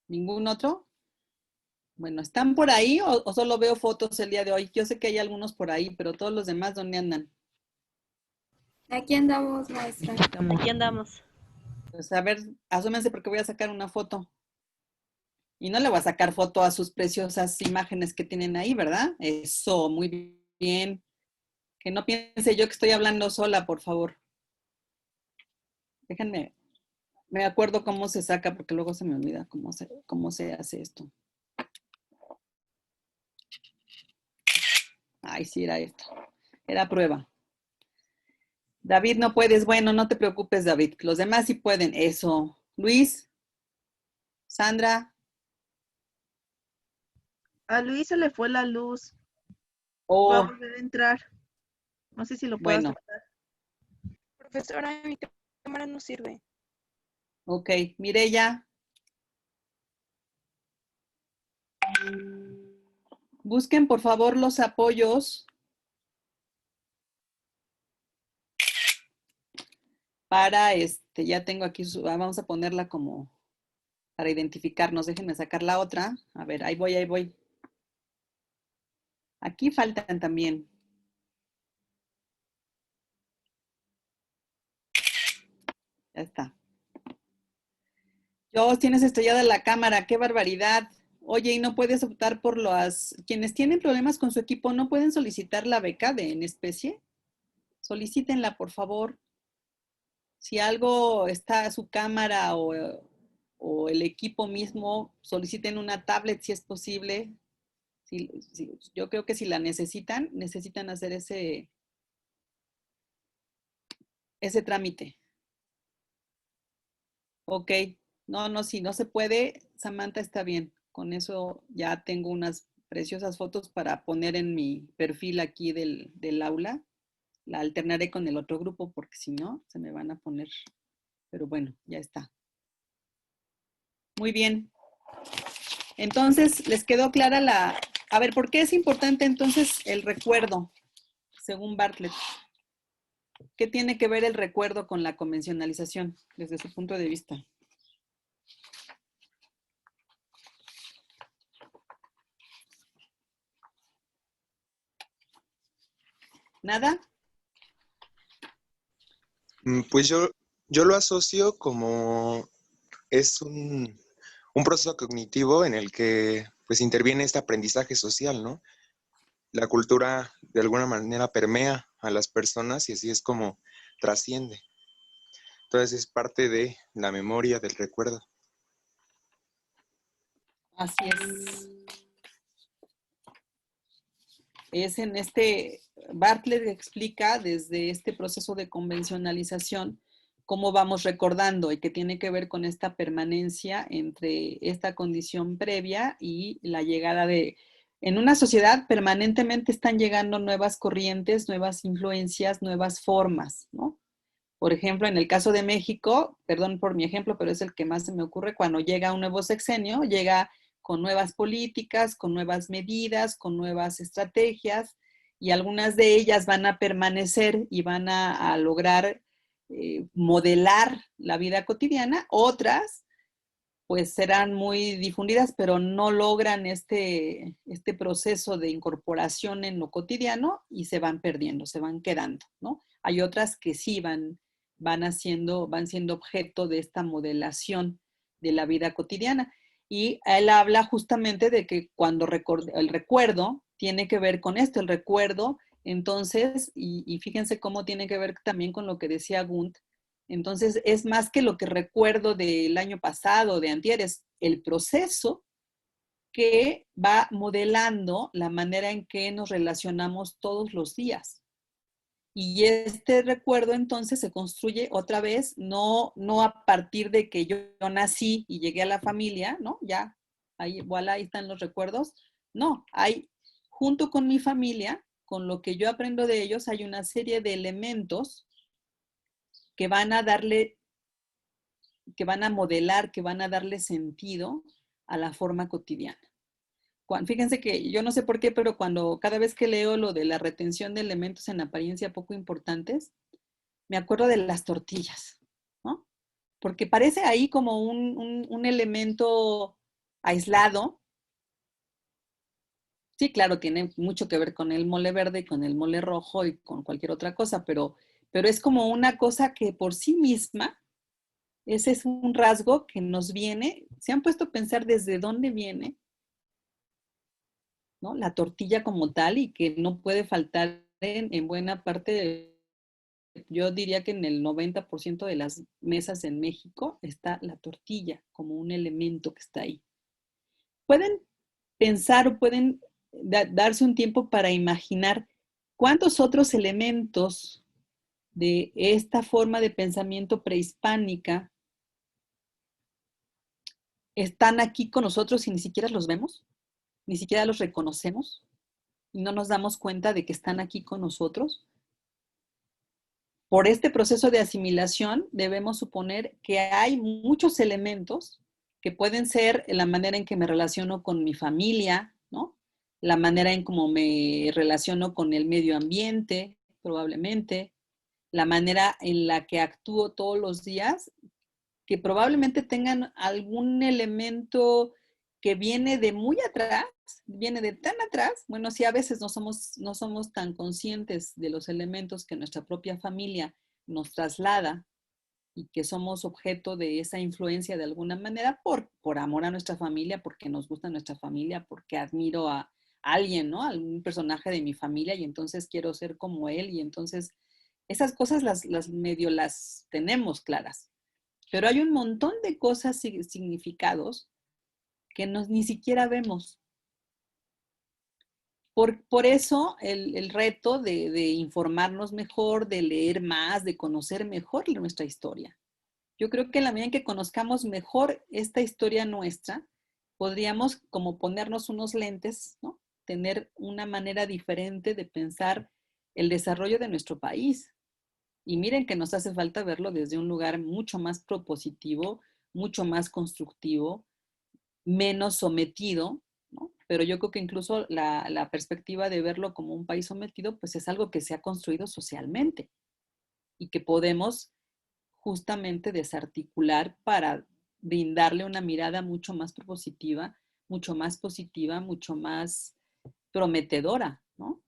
¿Ningún otro? Bueno, ¿están por ahí o solo veo fotos el día de hoy? Yo sé que hay algunos por ahí, pero todos los demás, ¿dónde andan? Aquí andamos, maestra. Aquí andamos. Pues a ver, asúmense porque voy a sacar una foto. Y no le voy a sacar foto a sus preciosas imágenes que tienen ahí, ¿verdad? Eso, muy bien. Que no piense yo que estoy hablando sola, por favor. Déjenme, me acuerdo cómo se saca porque luego se me olvida cómo se hace esto. Ay, sí, era esto. Era prueba. David, no puedes. Bueno, no te preocupes, David. Los demás sí pueden. Eso. Luis. Sandra. A Luis se le fue la luz. Oh. Va a volver a entrar. No sé si lo puedo Bueno. aceptar. Profesora, mi cámara no sirve. Ok. Mireya. Busquen, por favor, los apoyos para ya tengo aquí, vamos a ponerla como para identificarnos. Déjenme sacar la otra. A ver, ahí voy. Aquí faltan también. Ya está. Jos, tienes estrellada la cámara, qué barbaridad. Oye, ¿y no puedes optar por quienes tienen problemas con su equipo, no pueden solicitar la beca en especie? Solicítenla, por favor. Si algo está a su cámara o el equipo mismo, soliciten una tablet si es posible. Yo creo que si la necesitan hacer ese trámite. Ok. No, si no se puede, Samantha está bien. Con eso ya tengo unas preciosas fotos para poner en mi perfil aquí del aula. La alternaré con el otro grupo porque si no, se me van a poner. Pero bueno, ya está. Muy bien. Entonces, ¿les quedó clara A ver, ¿por qué es importante entonces el recuerdo, según Bartlett? ¿Qué tiene que ver el recuerdo con la convencionalización desde su punto de vista? ¿Nada? Pues yo lo asocio como es un proceso cognitivo en el que pues interviene este aprendizaje social, ¿no? La cultura de alguna manera permea a las personas y así es como trasciende. Entonces es parte de la memoria, del recuerdo. Así es. Es en este, Bartlett explica desde este proceso de convencionalización cómo vamos recordando y que tiene que ver con esta permanencia entre esta condición previa y la llegada de... En una sociedad permanentemente están llegando nuevas corrientes, nuevas influencias, nuevas formas, ¿no? Por ejemplo, en el caso de México, perdón por mi ejemplo, pero es el que más se me ocurre, cuando llega un nuevo sexenio, llega con nuevas políticas, con nuevas medidas, con nuevas estrategias, y algunas de ellas van a permanecer y van a lograr modelar la vida cotidiana, otras pues serán muy difundidas, pero no logran este proceso de incorporación en lo cotidiano y se van perdiendo, se van quedando, ¿no? Hay otras que sí van siendo objeto de esta modelación de la vida cotidiana. Y él habla justamente de que cuando el recuerdo tiene que ver con esto, el recuerdo, entonces, y fíjense cómo tiene que ver también con lo que decía Gunt, entonces es más que lo que recuerdo del año pasado, de antier, es el proceso que va modelando la manera en que nos relacionamos todos los días. Y este recuerdo entonces se construye otra vez, no a partir de que yo nací y llegué a la familia, ¿no? Ya, ahí, voilà, ahí están los recuerdos. No, hay, junto con mi familia, con lo que yo aprendo de ellos, hay una serie de elementos que van a darle, que van a modelar, que van a darle sentido a la forma cotidiana. Fíjense que yo no sé por qué, pero cada vez que leo lo de la retención de elementos en apariencia poco importantes, me acuerdo de las tortillas, ¿no? Porque parece ahí como un elemento aislado. Sí, claro, tiene mucho que ver con el mole verde y con el mole rojo y con cualquier otra cosa, pero es como una cosa que por sí misma, ese es un rasgo que nos viene. ¿Se han puesto a pensar desde dónde viene, ¿no? La tortilla como tal, y que no puede faltar en buena parte, yo diría que en el 90% de las mesas en México está la tortilla como un elemento que está ahí. Pueden pensar o pueden darse un tiempo para imaginar cuántos otros elementos de esta forma de pensamiento prehispánica están aquí con nosotros y ni siquiera los vemos, ni siquiera los reconocemos y no nos damos cuenta de que están aquí con nosotros. Por este proceso de asimilación debemos suponer que hay muchos elementos que pueden ser la manera en que me relaciono con mi familia, ¿no? La manera en cómo me relaciono con el medio ambiente, probablemente, la manera en la que actúo todos los días, que probablemente tengan algún elemento que viene de muy atrás, viene de tan atrás. Bueno, sí, a veces no somos tan conscientes de los elementos que nuestra propia familia nos traslada y que somos objeto de esa influencia de alguna manera por amor a nuestra familia, porque nos gusta nuestra familia, porque admiro a alguien, ¿no? Algún personaje de mi familia y entonces quiero ser como él y entonces esas cosas medio las tenemos claras. Pero hay un montón de cosas, significados, que ni siquiera vemos. Por eso el reto de informarnos mejor, de leer más, de conocer mejor nuestra historia. Yo creo que en la medida en que conozcamos mejor esta historia nuestra, podríamos como ponernos unos lentes, ¿no? Tener una manera diferente de pensar el desarrollo de nuestro país. Y miren que nos hace falta verlo desde un lugar mucho más propositivo, mucho más constructivo, menos sometido, ¿no? Pero yo creo que incluso la perspectiva de verlo como un país sometido, pues es algo que se ha construido socialmente. y que podemos justamente desarticular para brindarle una mirada mucho más propositiva, mucho más positiva, mucho más prometedora, ¿no?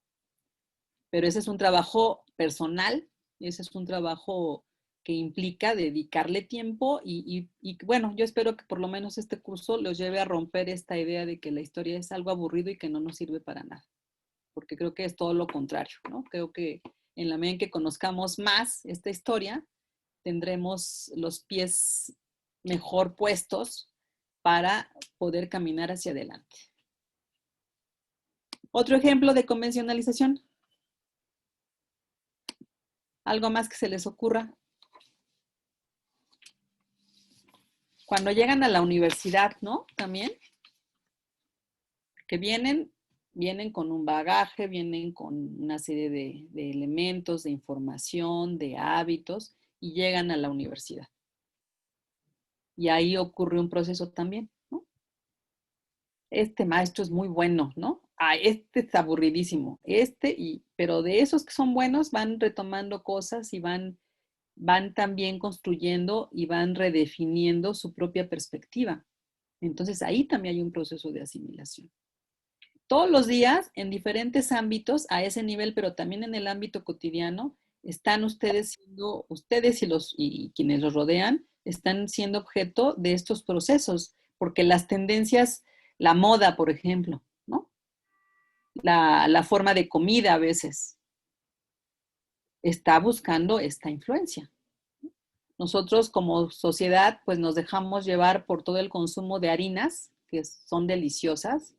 Pero ese es un trabajo personal, ese es un trabajo que implica dedicarle tiempo y bueno, yo espero que por lo menos este curso los lleve a romper esta idea de que la historia es algo aburrido y que no nos sirve para nada, porque creo que es todo lo contrario, ¿no? Creo que en la medida en que conozcamos más esta historia, tendremos los pies mejor puestos para poder caminar hacia adelante. Otro ejemplo de convencionalización. ¿Algo más que se les ocurra? Cuando llegan a la universidad, ¿no? También. Que vienen con un bagaje, vienen con una serie de elementos, de información, de hábitos, y llegan a la universidad. Y ahí ocurre un proceso también, ¿no? Este maestro es muy bueno, ¿no? Ah, este es aburridísimo. Pero de esos que son buenos van retomando cosas y van también construyendo y van redefiniendo su propia perspectiva. Entonces ahí también hay un proceso de asimilación. Todos los días, en diferentes ámbitos, a ese nivel, pero también en el ámbito cotidiano, están ustedes y quienes los rodean, están siendo objeto de estos procesos, porque las tendencias, la moda, por ejemplo, ¿no? La forma de comida a veces está buscando esta influencia. Nosotros como sociedad, pues nos dejamos llevar por todo el consumo de harinas, que son deliciosas,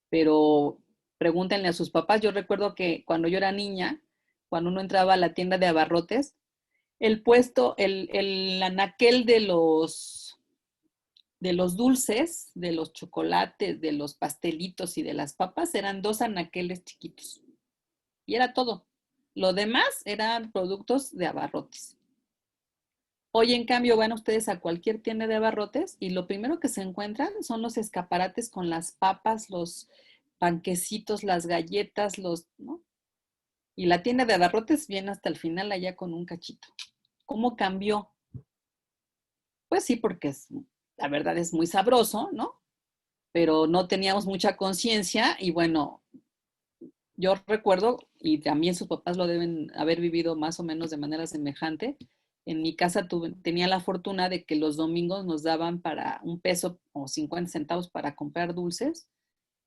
pero pregúntenle a sus papás. Yo recuerdo que cuando yo era niña, cuando uno entraba a la tienda de abarrotes, el puesto, el anaquel de los dulces, de los chocolates, de los pastelitos y de las papas eran 2 anaqueles chiquitos. Y era todo. Lo demás eran productos de abarrotes. Hoy, en cambio, van ustedes a cualquier tienda de abarrotes y lo primero que se encuentran son los escaparates con las papas, los panquecitos, las galletas, ¿no? Y la tienda de abarrotes viene hasta el final allá con un cachito. ¿Cómo cambió? Pues sí, porque la verdad es muy sabroso, ¿no? Pero no teníamos mucha conciencia y bueno, yo recuerdo, y también sus papás lo deben haber vivido más o menos de manera semejante. En mi casa tenía la fortuna de que los domingos nos daban para $1 o 50 centavos para comprar dulces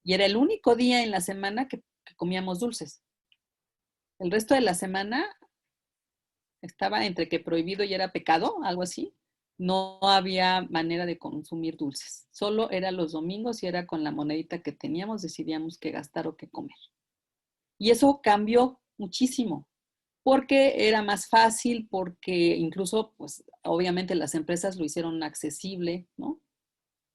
y era el único día en la semana que comíamos dulces. El resto de la semana estaba entre que prohibido y era pecado, algo así. No había manera de consumir dulces. Solo era los domingos y era con la monedita que teníamos, decidíamos qué gastar o qué comer. Y eso cambió muchísimo, porque era más fácil, porque incluso, pues, obviamente las empresas lo hicieron accesible, ¿no?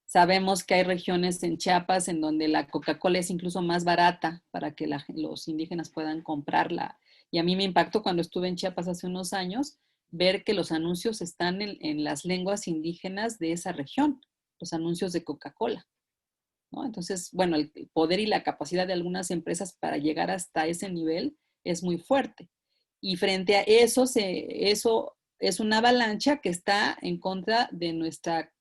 Sabemos que hay regiones en Chiapas en donde la Coca-Cola es incluso más barata para que los indígenas puedan comprarla. Y a mí me impactó cuando estuve en Chiapas hace unos años ver que los anuncios están en las lenguas indígenas de esa región, los anuncios de Coca-Cola, ¿no? Entonces, bueno, el poder y la capacidad de algunas empresas para llegar hasta ese nivel es muy fuerte. Y frente a eso, eso es una avalancha que está en contra de nuestra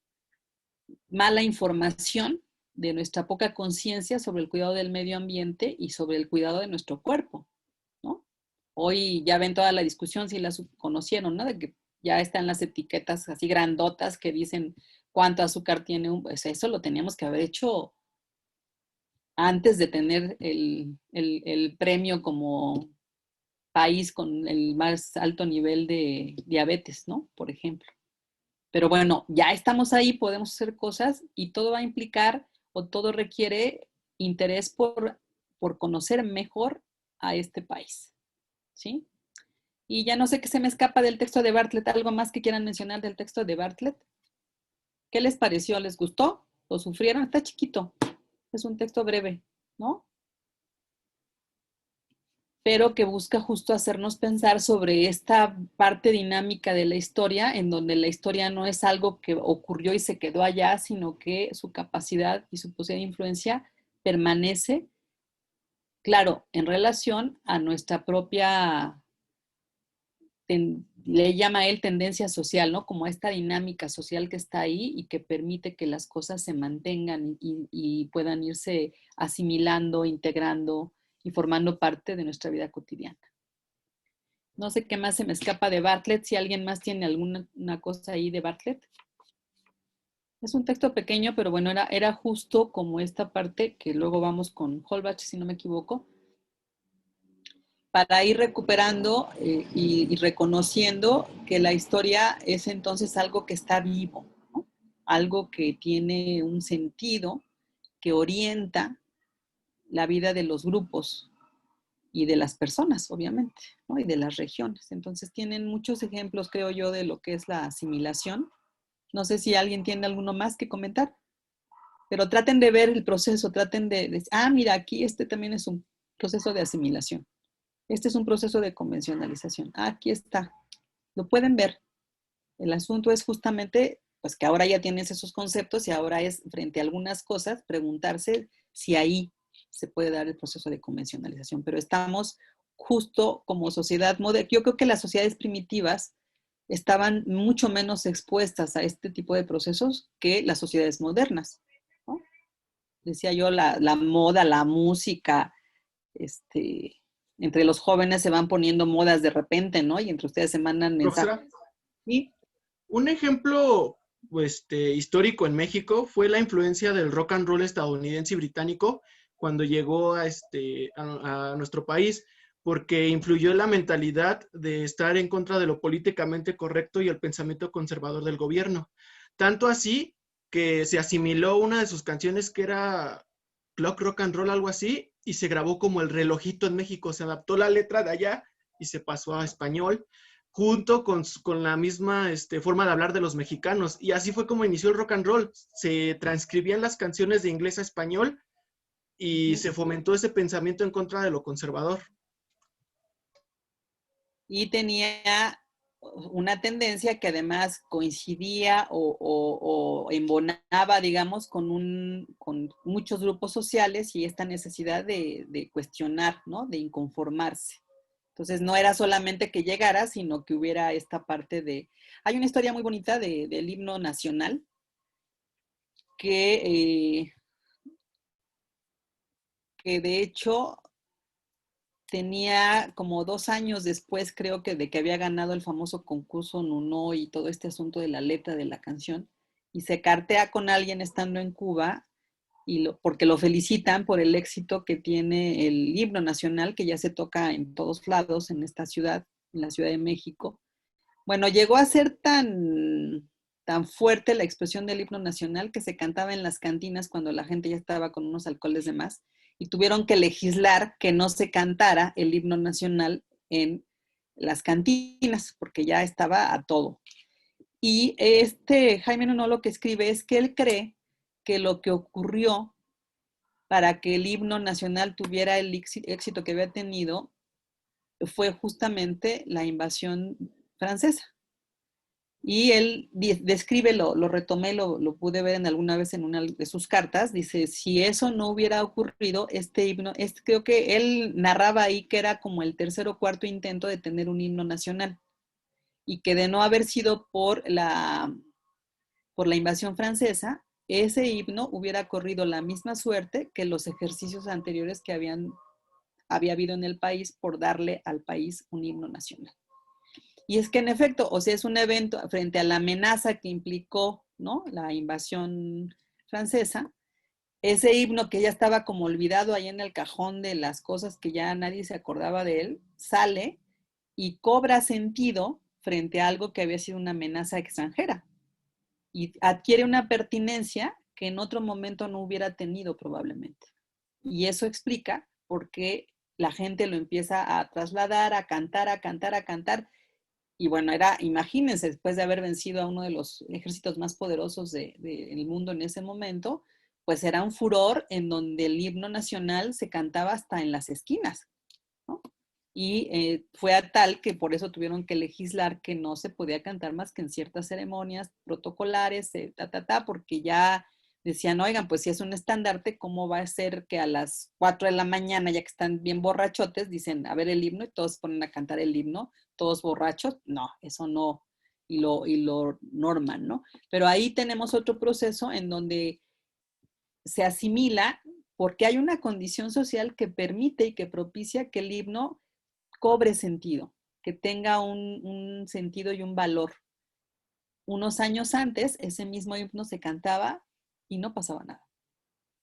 mala información, de nuestra poca conciencia sobre el cuidado del medio ambiente y sobre el cuidado de nuestro cuerpo, ¿no? Hoy ya ven toda la discusión, si las conocieron, ¿no? De que ya están las etiquetas así grandotas que dicen cuánto azúcar tiene pues eso lo teníamos que haber hecho antes de tener el premio como país con el más alto nivel de diabetes, ¿no? Por ejemplo. Pero bueno, ya estamos ahí, podemos hacer cosas y todo va a implicar o todo requiere interés por conocer mejor a este país, ¿sí? Y ya no sé qué se me escapa del texto de Bartlett. ¿Algo más que quieran mencionar del texto de Bartlett? ¿Qué les pareció? ¿Les gustó? ¿Lo sufrieron? Está chiquito. Es un texto breve, ¿no? Pero que busca justo hacernos pensar sobre esta parte dinámica de la historia, en donde la historia no es algo que ocurrió y se quedó allá, sino que su capacidad y su posibilidad de influencia permanece, claro, en relación a nuestra propia le llama él tendencia social, ¿no? Como esta dinámica social que está ahí y que permite que las cosas se mantengan y puedan irse asimilando, integrando y formando parte de nuestra vida cotidiana. No sé qué más se me escapa de Bartlett, si alguien más tiene alguna cosa ahí de Bartlett. Es un texto pequeño, pero bueno, era justo como esta parte que luego vamos con Holbach, si no me equivoco, para ir recuperando y reconociendo que la historia es entonces algo que está vivo, ¿no? Algo que tiene un sentido, que orienta la vida de los grupos y de las personas, obviamente, ¿no? Y de las regiones. Entonces tienen muchos ejemplos, creo yo, de lo que es la asimilación. No sé si alguien tiene alguno más que comentar, pero traten de ver el proceso, traten de mira, aquí este también es un proceso de asimilación. Este es un proceso de convencionalización. Aquí está. Lo pueden ver. El asunto es justamente, pues que ahora ya tienes esos conceptos y ahora es, frente a algunas cosas, preguntarse si ahí se puede dar el proceso de convencionalización. Pero estamos justo como sociedad moderna. Yo creo que las sociedades primitivas estaban mucho menos expuestas a este tipo de procesos que las sociedades modernas, ¿no? Decía yo, la moda, la música, entre los jóvenes se van poniendo modas de repente, ¿no? Y entre ustedes se mandan mensajes. ¿Sí? Un ejemplo histórico en México fue la influencia del rock and roll estadounidense y británico cuando llegó a nuestro país, porque influyó en la mentalidad de estar en contra de lo políticamente correcto y el pensamiento conservador del gobierno. Tanto así que se asimiló una de sus canciones que era Clock Rock and Roll, algo así, y se grabó como El Relojito en México. Se adaptó la letra de allá y se pasó a español, junto con la misma forma de hablar de los mexicanos. Y así fue como inició el rock and roll. Se transcribían las canciones de inglés a español y se fomentó ese pensamiento en contra de lo conservador. Y tenía una tendencia que además coincidía o embonaba, digamos, con muchos grupos sociales y esta necesidad de cuestionar, ¿no? De inconformarse. Entonces no era solamente que llegara, sino que hubiera esta parte de... Hay una historia muy bonita del himno nacional que de hecho tenía como 2 años después, creo que de que había ganado el famoso concurso Nuno y todo este asunto de la letra de la canción, y se cartea con alguien estando en Cuba, porque lo felicitan por el éxito que tiene el himno nacional, que ya se toca en todos lados en esta ciudad, en la Ciudad de México. Bueno, llegó a ser tan fuerte la expresión del himno nacional que se cantaba en las cantinas cuando la gente ya estaba con unos alcoholes de más, y tuvieron que legislar que no se cantara el himno nacional en las cantinas, porque ya estaba a todo. Y Jaime Nuno lo que escribe es que él cree que lo que ocurrió para que el himno nacional tuviera el éxito que había tenido fue justamente la invasión francesa. Y él describe, lo retomé, lo pude ver en alguna vez en una de sus cartas, dice, si eso no hubiera ocurrido, este himno, creo que él narraba ahí que era como el tercer o cuarto intento de tener un himno nacional, y que de no haber sido por la invasión francesa, ese himno hubiera corrido la misma suerte que los ejercicios anteriores que había habido en el país por darle al país un himno nacional. Y es que en efecto, o sea, es un evento frente a la amenaza que implicó, ¿no?, la invasión francesa, ese himno que ya estaba como olvidado ahí en el cajón de las cosas que ya nadie se acordaba de él, sale y cobra sentido frente a algo que había sido una amenaza extranjera y adquiere una pertinencia que en otro momento no hubiera tenido probablemente. Y eso explica por qué la gente lo empieza a trasladar, a cantar, a cantar, a cantar. Y bueno, imagínense, después de haber vencido a uno de los ejércitos más poderosos del mundo en ese momento, pues era un furor en donde el himno nacional se cantaba hasta en las esquinas, ¿no? Y fue a tal que por eso tuvieron que legislar que no se podía cantar más que en ciertas ceremonias protocolares, porque ya decían, oigan, pues si es un estandarte, ¿cómo va a ser que a las 4 de la mañana, ya que están bien borrachotes, dicen, a ver el himno y todos se ponen a cantar el himno, todos borrachos? No, eso no, y lo norman, ¿no? Pero ahí tenemos otro proceso en donde se asimila porque hay una condición social que permite y que propicia que el himno cobre sentido, que tenga un sentido y un valor. Unos años antes, ese mismo himno se cantaba y no pasaba nada.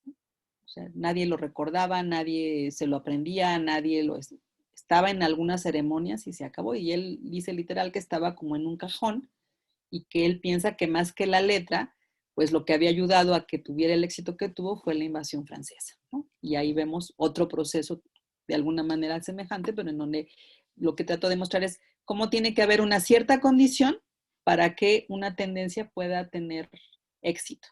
O sea, nadie lo recordaba, nadie se lo aprendía, nadie lo... Estaba en algunas ceremonias y se acabó. Y él dice literal que estaba como en un cajón y que él piensa que más que la letra, pues lo que había ayudado a que tuviera el éxito que tuvo fue la invasión francesa, ¿no? Y ahí vemos otro proceso de alguna manera semejante, pero en donde lo que trato de mostrar es cómo tiene que haber una cierta condición para que una tendencia pueda tener éxito.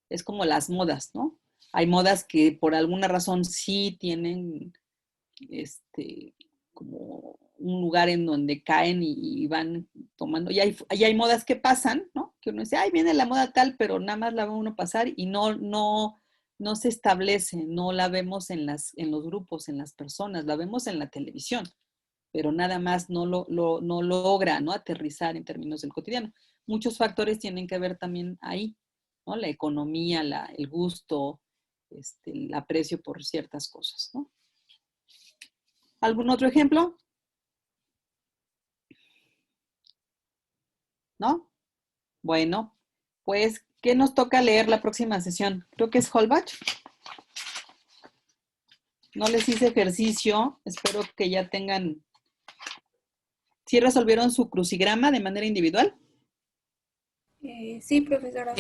Es como las modas, ¿no? Hay modas que por alguna razón sí tienen como un lugar en donde caen y van tomando. Y hay modas que pasan, ¿no? Que uno dice, ay, viene la moda tal, pero nada más la ve uno pasar y no se establece, no la vemos en los grupos, en las personas, la vemos en la televisión, pero nada más no logra, ¿no? Aterrizar en términos del cotidiano. Muchos factores tienen que ver también ahí, ¿no? La economía, el gusto, el aprecio por ciertas cosas, ¿no? ¿Algún otro ejemplo? ¿No? Bueno, pues, ¿qué nos toca leer la próxima sesión? Creo que es Holbach. No les hice ejercicio, espero que ya tengan... ¿Sí resolvieron su crucigrama de manera individual? Sí, profesora.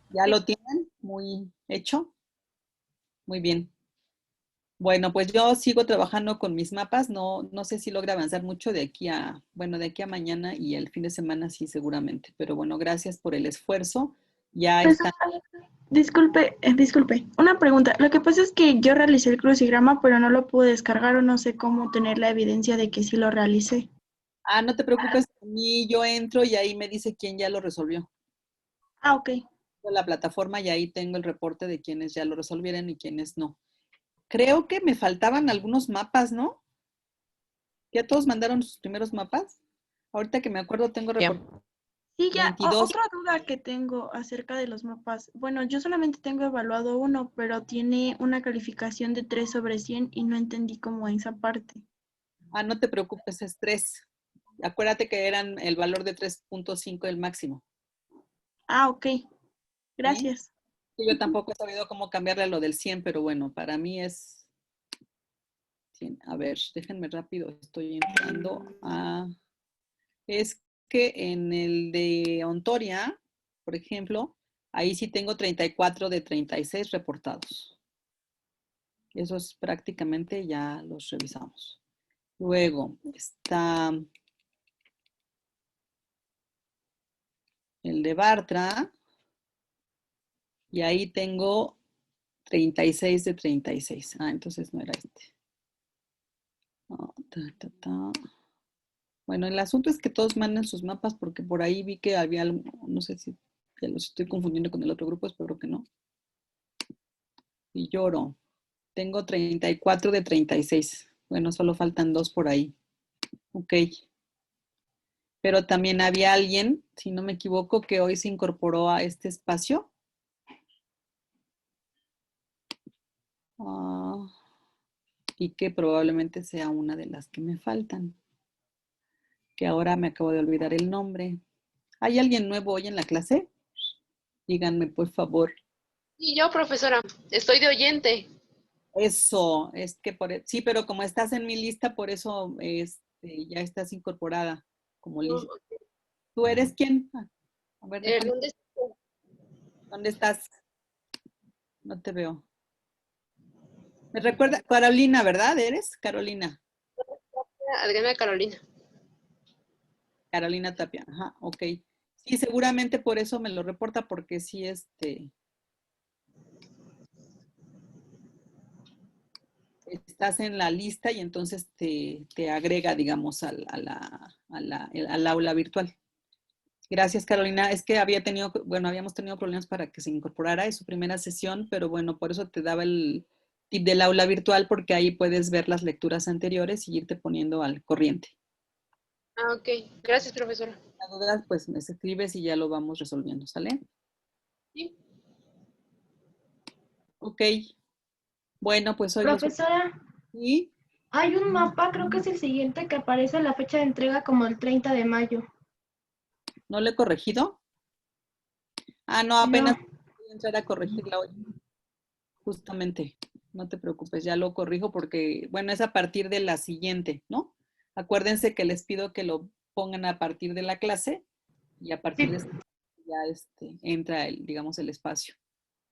¿Ya lo tienen muy hecho? Muy bien. Bueno, pues yo sigo trabajando con mis mapas, no sé si logra avanzar mucho de aquí a mañana y el fin de semana sí seguramente, pero bueno, gracias por el esfuerzo. Ya está. Disculpe, una pregunta. Lo que pasa es que yo realicé el crucigrama, pero no lo pude descargar o no sé cómo tener la evidencia de que sí lo realicé. Ah, no te preocupes, a mí yo entro y ahí me dice quién ya lo resolvió. Ah, ok. La plataforma y ahí tengo el reporte de quienes ya lo resolvieron y quienes no. Creo que me faltaban algunos mapas, ¿no? ¿Ya todos mandaron sus primeros mapas? Ahorita que me acuerdo tengo reporte. Sí, ya, 22. otra duda que tengo acerca de los mapas. Bueno, yo solamente tengo evaluado uno, pero tiene una calificación de 3 sobre 100 y no entendí cómo esa parte. Ah, no te preocupes, es 3. Acuérdate que eran el valor de 3.5 el máximo. Ah, ok. Gracias. ¿Sí? Yo tampoco he sabido cómo cambiarle a lo del 100, pero bueno, para mí es 100. A ver, déjenme rápido, estoy entrando a... Es que en el de Ontoria, por ejemplo, ahí sí tengo 34 de 36 reportados. Esos prácticamente ya los revisamos. Luego está el de Bartra. Y ahí tengo 36 de 36. Ah, entonces no era este. Oh, Bueno, el asunto es que todos manden sus mapas porque por ahí vi que había, no sé si ya los estoy confundiendo con el otro grupo, espero que no. Y lloro. Tengo 34 de 36. Bueno, solo faltan 2 por ahí. Ok. Pero también había alguien, si no me equivoco, que hoy se incorporó a este espacio. Y que probablemente sea una de las que me faltan. Que ahora me acabo de olvidar el nombre. ¿Hay alguien nuevo hoy en la clase? Díganme, por favor. Y yo, profesora, estoy de oyente. Eso, es que sí, pero como estás en mi lista, por eso ya estás incorporada como lista. ¿Tú eres quién? A ver, ¿Dónde estás? ¿Dónde estás? No te veo. Me recuerda, Carolina, ¿verdad? ¿Eres? Carolina. Adriana Carolina. Carolina Tapia, ajá, ok. Sí, seguramente por eso me lo reporta, porque sí, estás en la lista y entonces te agrega, digamos, al aula virtual. Gracias, Carolina. Es que habíamos tenido problemas para que se incorporara, es su primera sesión, pero bueno, por eso te daba el tip del aula virtual, porque ahí puedes ver las lecturas anteriores y irte poniendo al corriente. Ah, ok. Gracias, profesora. Si hay dudas, pues me escribes y ya lo vamos resolviendo, ¿sale? Sí. Ok. Bueno, pues hoy Profesora, ¿Sí? hay un mapa, creo que es el siguiente, que aparece la fecha de entrega como el 30 de mayo. ¿No lo he corregido? Ah, no, apenas No. voy a entrar a corregirla hoy. Justamente, no te preocupes, ya lo corrijo porque, bueno, es a partir de la siguiente, ¿no? Acuérdense que les pido que lo pongan a partir de la clase y a partir de ya entra digamos, el espacio.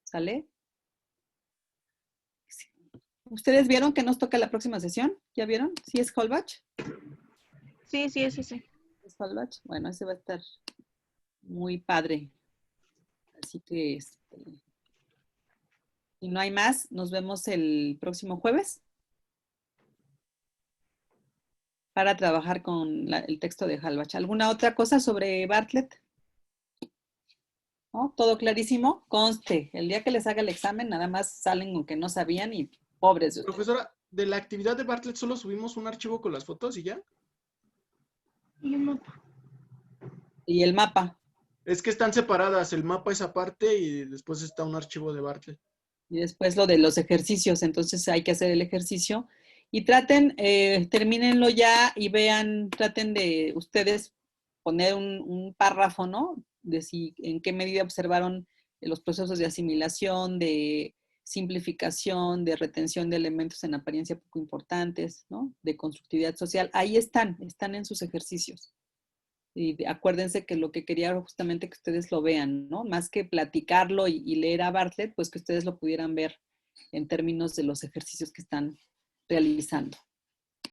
¿Sale? Sí. ¿Ustedes vieron que nos toca la próxima sesión? ¿Ya vieron? ¿Sí es Holbach? Sí, sí, sí, sí. ¿Es Holbach? Bueno, ese va a estar muy padre. Así que, si no hay más, nos vemos el próximo jueves para trabajar con el texto de Halbach. ¿Alguna otra cosa sobre Bartlett? ¿No? ¿Todo clarísimo? Conste, el día que les haga el examen, nada más salen con que no sabían y pobres de ustedes. Profesora, de la actividad de Bartlett solo subimos un archivo con las fotos y ya. Y un mapa. ¿Y el mapa? Es que están separadas, el mapa es aparte y después está un archivo de Bartlett. Y después lo de los ejercicios, entonces hay que hacer el ejercicio. Y traten, termínenlo ya y vean, traten de ustedes poner un párrafo, ¿no? De en qué medida observaron los procesos de asimilación, de simplificación, de retención de elementos en apariencia poco importantes, ¿no? De constructividad social. Ahí están en sus ejercicios. Y acuérdense que lo que quería era justamente que ustedes lo vean, ¿no? Más que platicarlo y leer a Bartlett, pues que ustedes lo pudieran ver en términos de los ejercicios que están realizando.